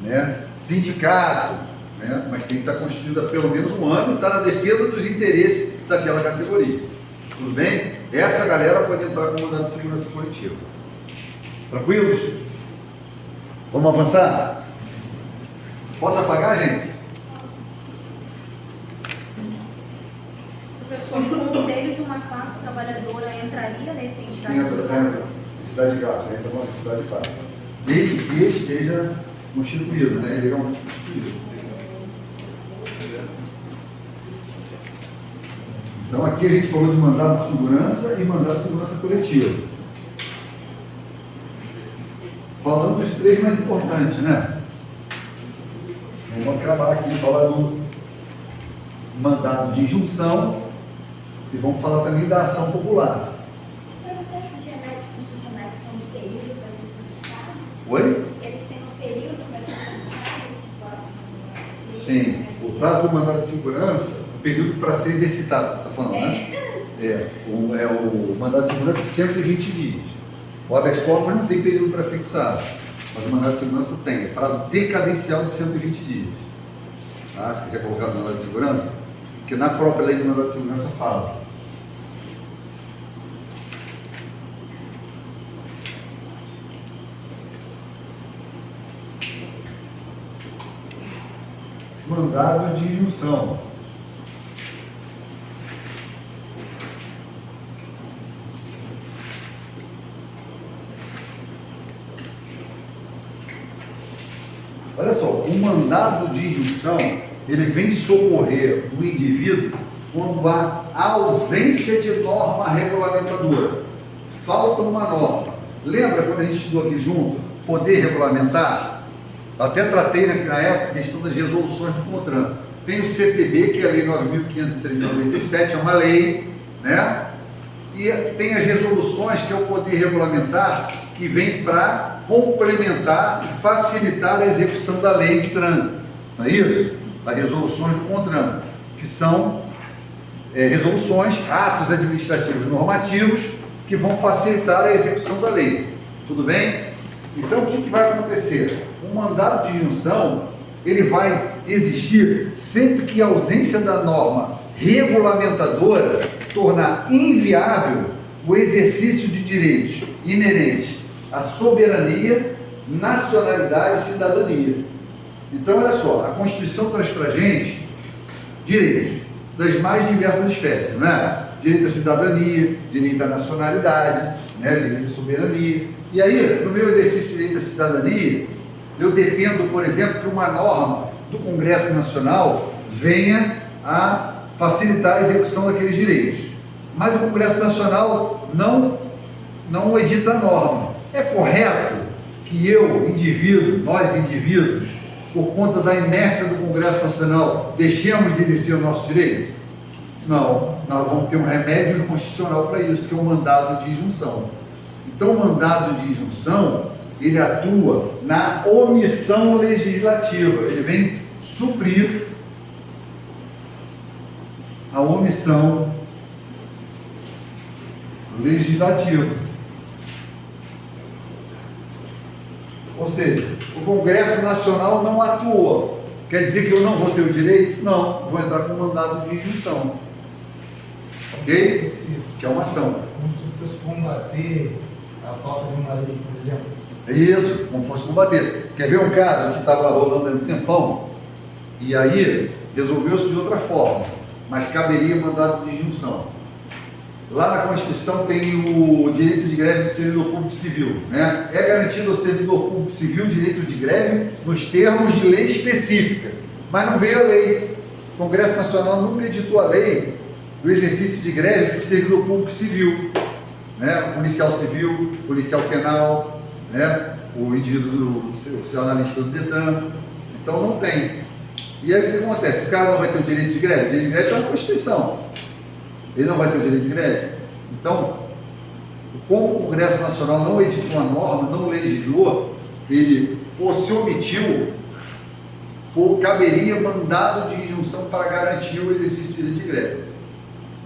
A: né? Sindicato, né? Mas tem que estar constituída há pelo menos um ano e estar na defesa dos interesses daquela categoria. Tudo bem? Essa galera pode entrar com mandado de segurança coletiva. Tranquilos? Vamos avançar? Posso apagar, gente?
C: Professor, o conselho de uma classe trabalhadora entraria nesse entidade de
A: Entra,
C: classe?
A: entidade de classe, entra uma entidade de classe. Desde que esteja constituído, né? Legalmente constituído. Então aqui a gente falou de mandado de segurança e mandado de segurança coletiva. Falando dos 3 mais importantes, né? Vamos acabar aqui e falar do mandado de injunção e vamos falar também da ação popular.
I: Professor, os genéticos constitucionais têm um período para ser solicitado?
A: Oi?
I: Eles têm um período para ser solicitado? Tipo,
A: Sim. O prazo do mandado de segurança, o período para ser exercitado, você está falando, né? O mandado de segurança é 120 dias. O habeas corpus não tem período para fixar, mas o mandado de segurança tem prazo decadencial de 120 dias. Tá? Se quiser colocar no mandado de segurança, porque na própria lei do mandado de segurança fala. Mandado de injunção. Olha só, o mandado de injunção, ele vem socorrer o indivíduo quando há ausência de norma regulamentadora. Falta uma norma. Lembra quando a gente estudou aqui junto, poder regulamentar? Até tratei na época a questão das resoluções do CONTRAN. Tem o CTB, que é a Lei 9.503 de 97, é uma lei, né? E tem as resoluções, que é o poder regulamentar, que vem para complementar e facilitar a execução da lei de trânsito. Não é isso? As resoluções do CONTRAN, que são resoluções, atos administrativos normativos, que vão facilitar a execução da lei. Tudo bem? Então, o que vai acontecer? O mandado de injunção, ele vai existir sempre que a ausência da norma regulamentadora tornar inviável o exercício de direitos inerentes à soberania, nacionalidade e cidadania. Então, olha só, a Constituição traz para a gente direitos das mais diversas espécies, né? Direito à cidadania, direito à nacionalidade, né? Direito à soberania. E aí, no meu exercício de direito à cidadania, eu dependo, por exemplo, que uma norma do Congresso Nacional venha a facilitar a execução daqueles direitos. Mas o Congresso Nacional não edita a norma. É correto que eu, indivíduo, nós indivíduos, por conta da inércia do Congresso Nacional, deixemos de exercer o nosso direito? Não, nós vamos ter um remédio constitucional para isso, que é o mandado de injunção. Então, o mandado de injunção, ele atua na omissão legislativa, ele vem suprir a omissão legislativa. Ou seja, o Congresso Nacional não atuou. Quer dizer que eu não vou ter o direito? Não, vou entrar com um mandado de injunção. Ok? Que é uma ação.
H: Como se fosse combater A falta de uma lei, por exemplo.
A: É isso, como fosse combater. Quer ver um caso que estava rolando há um tempão? E aí resolveu-se de outra forma, mas caberia mandado de injunção. Lá na Constituição tem o direito de greve do servidor público civil, né? É garantido ao servidor público civil o direito de greve nos termos de lei específica, mas não veio a lei. O Congresso Nacional nunca editou a lei do exercício de greve do servidor público civil, né? O policial civil, policial penal, né? O indivíduo, o seu analista do Detran. Então não tem. E aí o que acontece? O cara não vai ter o direito de greve? O direito de greve está na Constituição. Ele não vai ter o direito de greve? Então, como o Congresso Nacional não editou a norma, não legislou, ele ou se omitiu, ou caberia mandado de injunção para garantir o exercício do direito de greve.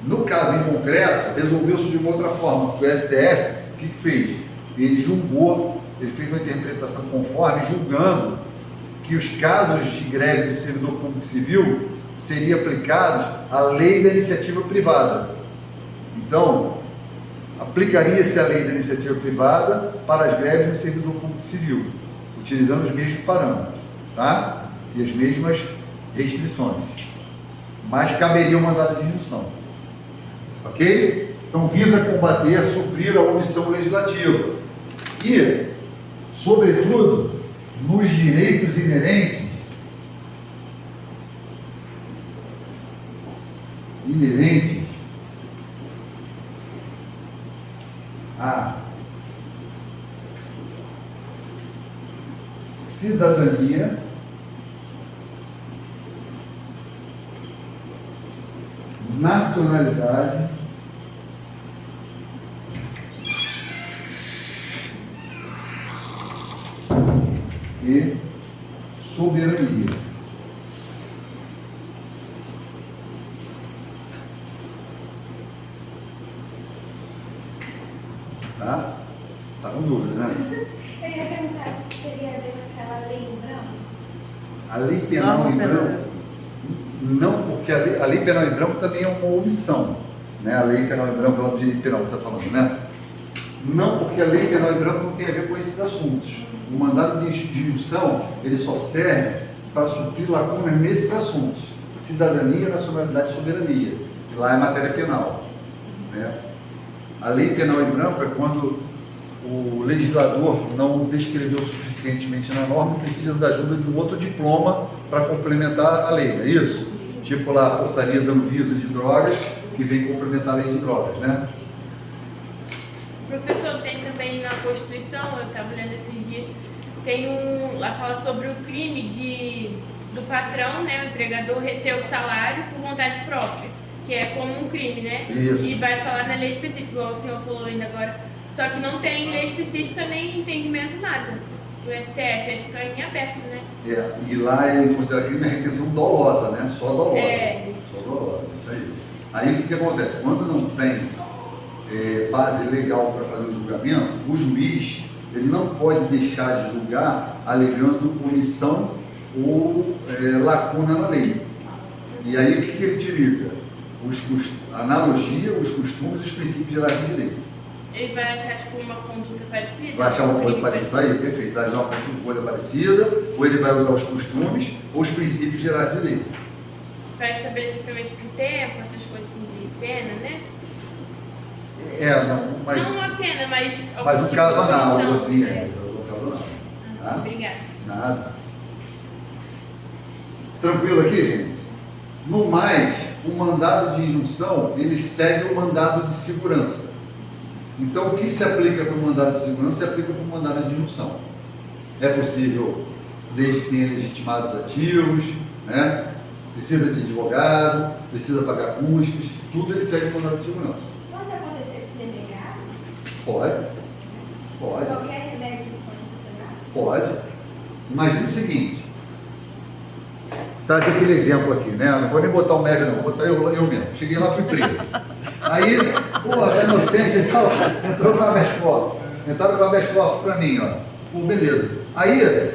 A: No caso em concreto, resolveu-se de uma outra forma. O STF, o que fez? Ele julgou, ele fez uma interpretação conforme, julgando que os casos de greve do servidor público civil seriam aplicados à lei da iniciativa privada. Então, aplicaria-se a lei da iniciativa privada para as greves do servidor público civil, utilizando os mesmos parâmetros, tá? E as mesmas restrições. Mas caberia o mandado de injunção. Ok? Então, visa combater, suprir a omissão legislativa. E, sobretudo, nos direitos inerentes à cidadania, nacionalidade e soberania. Tá? Tá com dúvida, né?
I: Eu ia perguntar se seria a ver com aquela lei em branco.
A: A lei penal em branco, não, porque a lei penal em branco também é uma omissão, né? A lei penal em branco, lá do direito penal que está falando, né? Não, porque a lei penal em branco não tem a ver com esses assuntos. O mandado de injunção, ele só serve para suprir lacunas nesses assuntos: cidadania, nacionalidade e soberania. E lá é matéria penal, né? A lei penal em branco é quando o legislador não descreveu suficientemente na norma e precisa da ajuda de um outro diploma para complementar a lei, não é isso? Tipo lá a portaria da Anvisa de drogas, que vem complementar a lei de drogas, né?
F: Professor, tem também na Constituição, eu estava lendo esses dias, lá fala sobre o crime do patrão, né, o empregador, reter o salário por vontade própria, que é como um crime, né?
A: Isso.
F: E vai falar na lei específica, igual o senhor falou ainda agora, só que não tem lei específica nem entendimento nada do STF, aí fica em aberto, né?
A: É, e lá ele considera crime a retenção dolosa, né? Só dolosa.
F: É, isso.
A: Só dolosa, isso aí. Aí o que acontece? Quando não tem base legal para fazer o julgamento, o juiz ele não pode deixar de julgar alegando omissão ou lacuna na lei. E aí o que ele utiliza? A analogia, os costumes e os princípios gerais de direito.
F: Ele vai achar tipo uma conduta parecida?
A: Vai achar uma coisa parecida, aí, perfeito, vai achar uma coisa parecida, ou ele vai usar os costumes ou os princípios gerais de direito.
F: Para estabelecer também tipo tempo, essas coisas assim de pena, né?
A: Não, mas...
F: Não uma pena, mas...
A: Mas um
F: tipo
A: caso
F: de
A: análogo,
F: omissão.
A: assim, um caso análogo.
F: Ah,
A: Tá?
F: sim, obrigada.
A: Nada. Tranquilo aqui, gente? No mais, o mandado de injunção, ele segue o mandado de segurança. Então, o que se aplica para o mandado de segurança, se aplica para o mandado de injunção. É possível, desde que tenha legitimados ativos, né? Precisa de advogado, precisa pagar custos, tudo ele segue o mandado de segurança.
I: Pode acontecer de ser negado?
A: Pode. Pode.
I: Qualquer remédio constitucional?
A: Pode. Imagina o seguinte. Traz aquele exemplo aqui, né? Não vou nem botar o MEV, não, vou botar eu mesmo. Cheguei lá, fui preso. Aí, tá inocente e tal, entrou com habeas corpus. Entraram com habeas corpus pra mim, ó. Pô, beleza. Aí,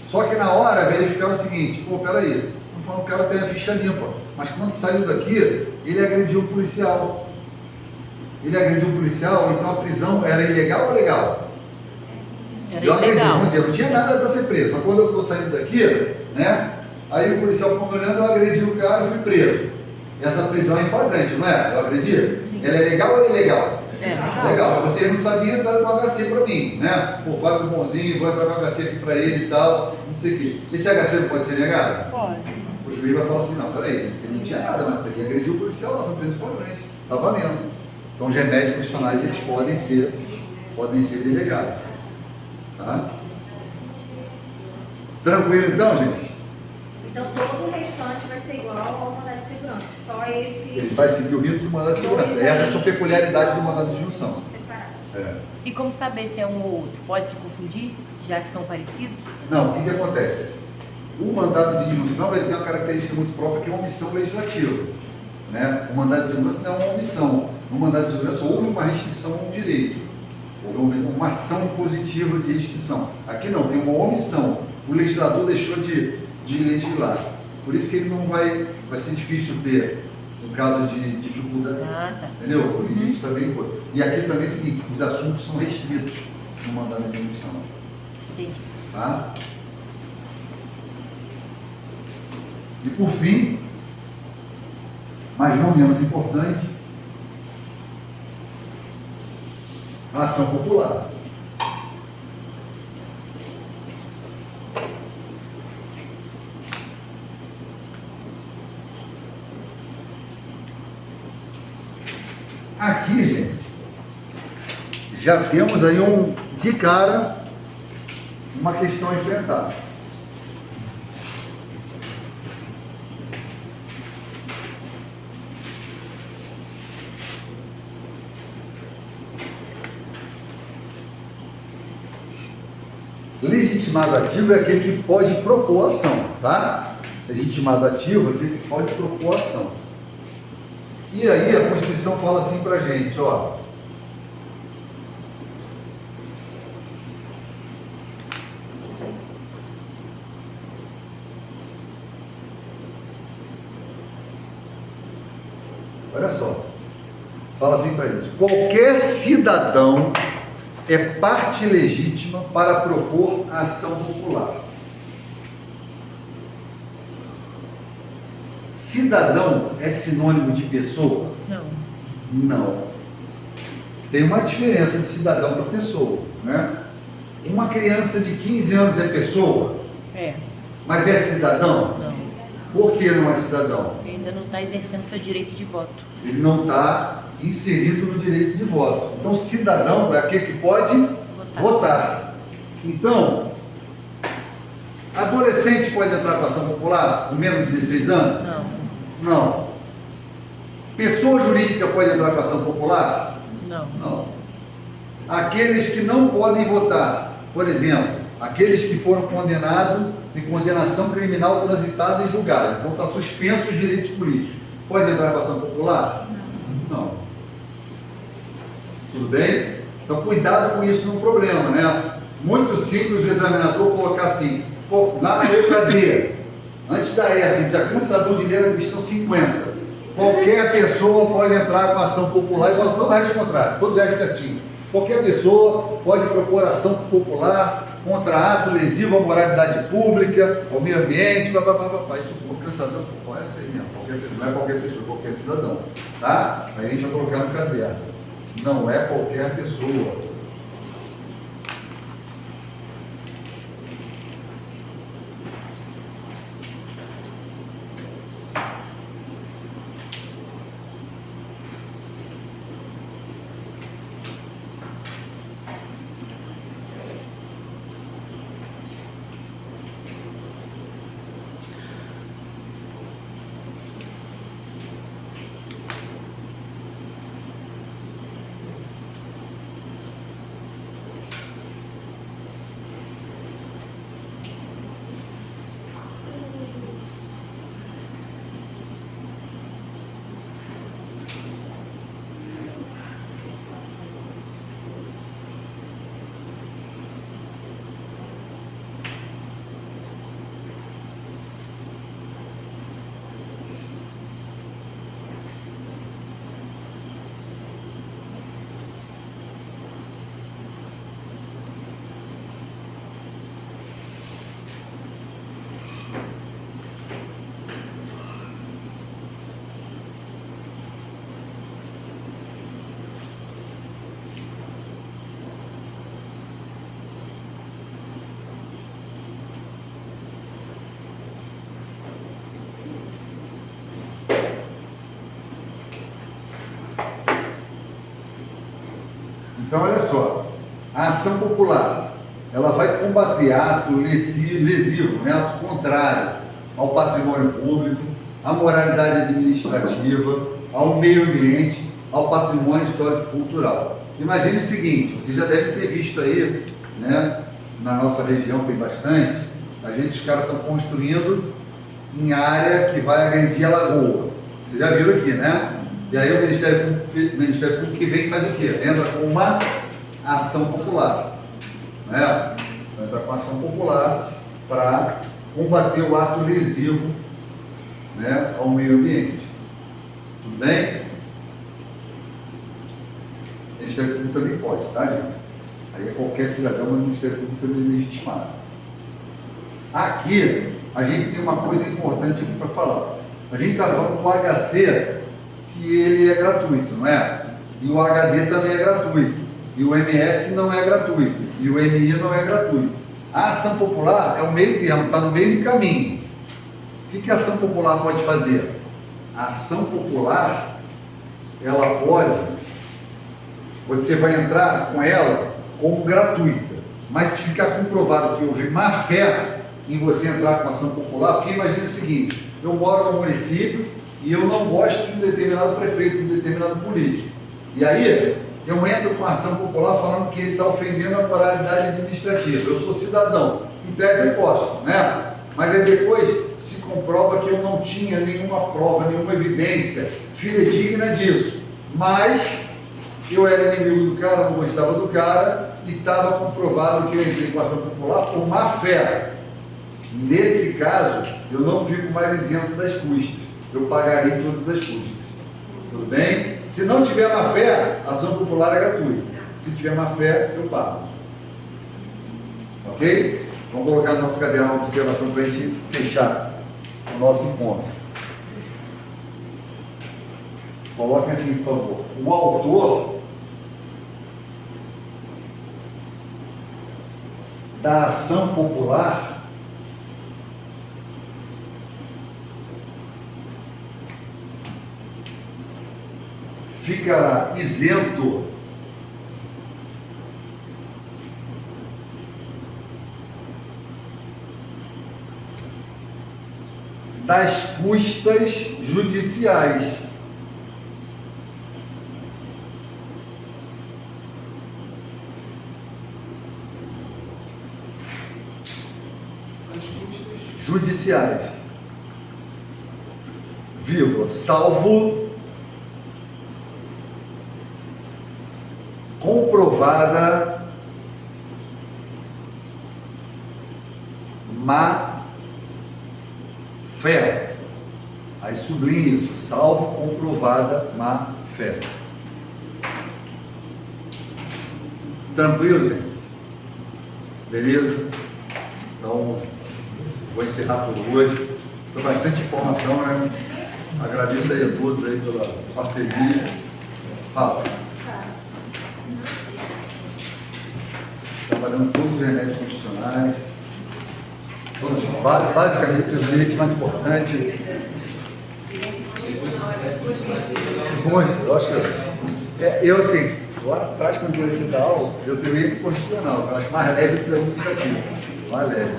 A: só que na hora verificaram o seguinte: peraí, o cara tem a ficha limpa, mas quando saiu daqui, ele agrediu o policial. ele agrediu um policial, então a prisão era ilegal ou legal?
B: Era
A: Eu agredi,
B: ilegal.
A: vamos dizer, não tinha nada para ser preso. Mas quando eu estou saindo daqui, né? Aí o policial ficou me olhando, eu agredi o cara e fui preso. Essa prisão é em flagrante, não é? Eu agredi? Ela é legal ou ilegal?
B: É legal.
A: Legal. Você não sabia, tá com HC para mim, né? Pô, Fábio bonzinho, vou entrar com HC aqui para ele e tal, não sei o quê. Esse HC não pode ser negado?
B: Pode.
A: O juiz vai falar assim, não, peraí, ele não tinha nada, mas ele agrediu o policial lá, foi preso em flagrante. Tá valendo. Então, os remédios constitucionais, eles podem ser delegados. Tá? Tranquilo então, gente?
C: Então todo o restante vai ser igual ao mandado de segurança, só esse
A: Ele vai seguir o rito do mandado de segurança. Essas são peculiaridades do mandado de injunção.
C: separados.
A: É.
B: E como saber se é um ou outro? Pode se confundir, já que são parecidos?
A: Não, o que acontece? O mandado de injunção ele tem uma característica muito própria que é uma omissão legislativa. Né? O mandado de segurança não é uma omissão. No mandado de segurança houve uma restrição a um direito. Houve uma ação positiva de restrição. Aqui não, tem uma omissão. O legislador deixou de legislar. Por isso que ele não vai ser difícil ter, no caso de dificuldade.
B: Ah, tá.
A: Entendeu? O limite está bem coisa. E aqui também é o seguinte, os assuntos são restritos no mandado de injunção.
B: Entendi.
A: Tá? E por fim, mas não menos importante, a ação popular. Aqui, gente, já temos aí de cara uma questão a enfrentar. Legitimado ativo é aquele que pode propor a ação, tá? Legitimado ativo é aquele que pode propor a ação. E aí a Constituição fala assim pra gente, ó. Olha só. Fala assim pra gente. Qualquer cidadão é parte legítima para propor a ação popular. Cidadão é sinônimo de pessoa?
B: Não.
A: Não. Tem uma diferença de cidadão para pessoa, né? Uma criança de 15 anos é pessoa?
B: É.
A: Mas é cidadão?
B: Não.
A: Por que não é cidadão?
B: Ele ainda não está exercendo seu direito de voto.
A: Ele não está inserido no direito de voto. Então, cidadão é aquele que pode votar. Então, adolescente pode entrar com ação popular com menos de 16 anos?
B: Não.
A: Não. Pessoa jurídica pode entrar com ação popular?
B: Não.
A: Não. Aqueles que não podem votar, por exemplo, aqueles que foram condenados, tem condenação criminal transitada e julgada, então está suspenso os direitos políticos, pode entrar com ação popular? Não. Tudo bem? Então cuidado com isso, não é um problema, né? Muito simples o examinador colocar assim, lá na letra D, antes da S, a gente já cansador de ler a questão 50. Qualquer pessoa pode entrar com ação popular, igual todo o resto contrário, todos os restos certinhos. Qualquer pessoa pode propor ação popular contra ato lesivo à moralidade pública, ao meio ambiente, isso o cansador é essa aí mesmo, não é qualquer pessoa, qualquer cidadão, tá? Aí a gente vai colocar no caderno. Não é qualquer pessoa. Então, olha só, a ação popular, ela vai combater ato lesivo, né, ato contrário ao patrimônio público, à moralidade administrativa, ao meio ambiente, ao patrimônio histórico e cultural. Imagine o seguinte, você já deve ter visto aí, né, na nossa região tem bastante, os caras estão construindo em área que vai agredir a lagoa. Vocês já viram aqui, né? E aí o Ministério Público que vem e faz o quê? Entra com uma ação popular, né? Entra com ação popular para combater o ato lesivo, né, ao meio ambiente. Tudo bem? O Ministério Público também pode, tá, gente? Aí é qualquer cidadão, mas o Ministério Público também é legitimado. Aqui, a gente tem uma coisa importante aqui para falar. A gente está falando do HC, que ele é gratuito, não é? E o HD também é gratuito. E o MS não é gratuito. E o MI não é gratuito. A ação popular é o meio termo, está no meio do caminho. O que a ação popular pode fazer? A ação popular, ela pode, você vai entrar com ela como gratuita. Mas se ficar comprovado que houve má fé em você entrar com ação popular, porque imagine o seguinte, eu moro no município e eu não gosto de um determinado prefeito, de um determinado político. E aí, eu entro com ação popular falando que ele está ofendendo a moralidade administrativa. Eu sou cidadão, em tese eu posso, né? Mas aí depois se comprova que eu não tinha nenhuma prova, nenhuma evidência fidedigna disso. Mas eu era inimigo do cara, não gostava do cara e estava comprovado que eu entrei com ação popular por má fé. Nesse caso, eu não fico mais isento das custas. Eu pagarei todas as custas. Tudo bem? Se não tiver má fé, a ação popular é gratuita. Se tiver má fé, eu pago. Ok? Vamos colocar no nosso caderno uma observação para a gente fechar o nosso encontro. Coloquem assim, por favor. O autor da ação popular ficará isento das custas judiciais. Judiciais, vírgula, salvo comprovada má fé. Aí sublinha isso, salvo comprovada má fé. Tranquilo, gente? Beleza? Então, vou encerrar por hoje. Foi bastante informação, né? Agradeço aí a todos aí pela parceria. Fala. Trabalhando todos os remédios constitucionais. Todos, basicamente, os direitos mais importantes. Muito, eu acho que eu assim, lá atrás, quando eu comecei a dar aula, eu teria que constitucional, eu acho mais leve que o administrativo. Mais leve.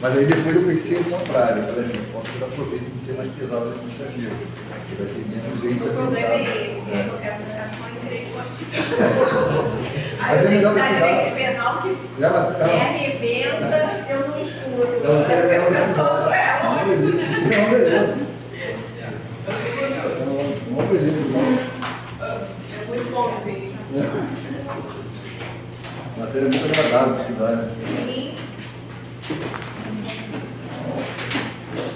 A: Mas aí depois eu pensei no contrário, eu falei assim, posso tirar proveito de ser mais pesado administrativo. Porque vai ter menos gente.
C: O problema é esse, é porque a aplicação é direito constitucional. Aí eu tenho direito penal que arrebenta, eu não estudo. Eu sou ela.
A: Não, beleza. Não, beleza.
D: É muito bom, assim.
A: Matéria muito agradável de estudar, né?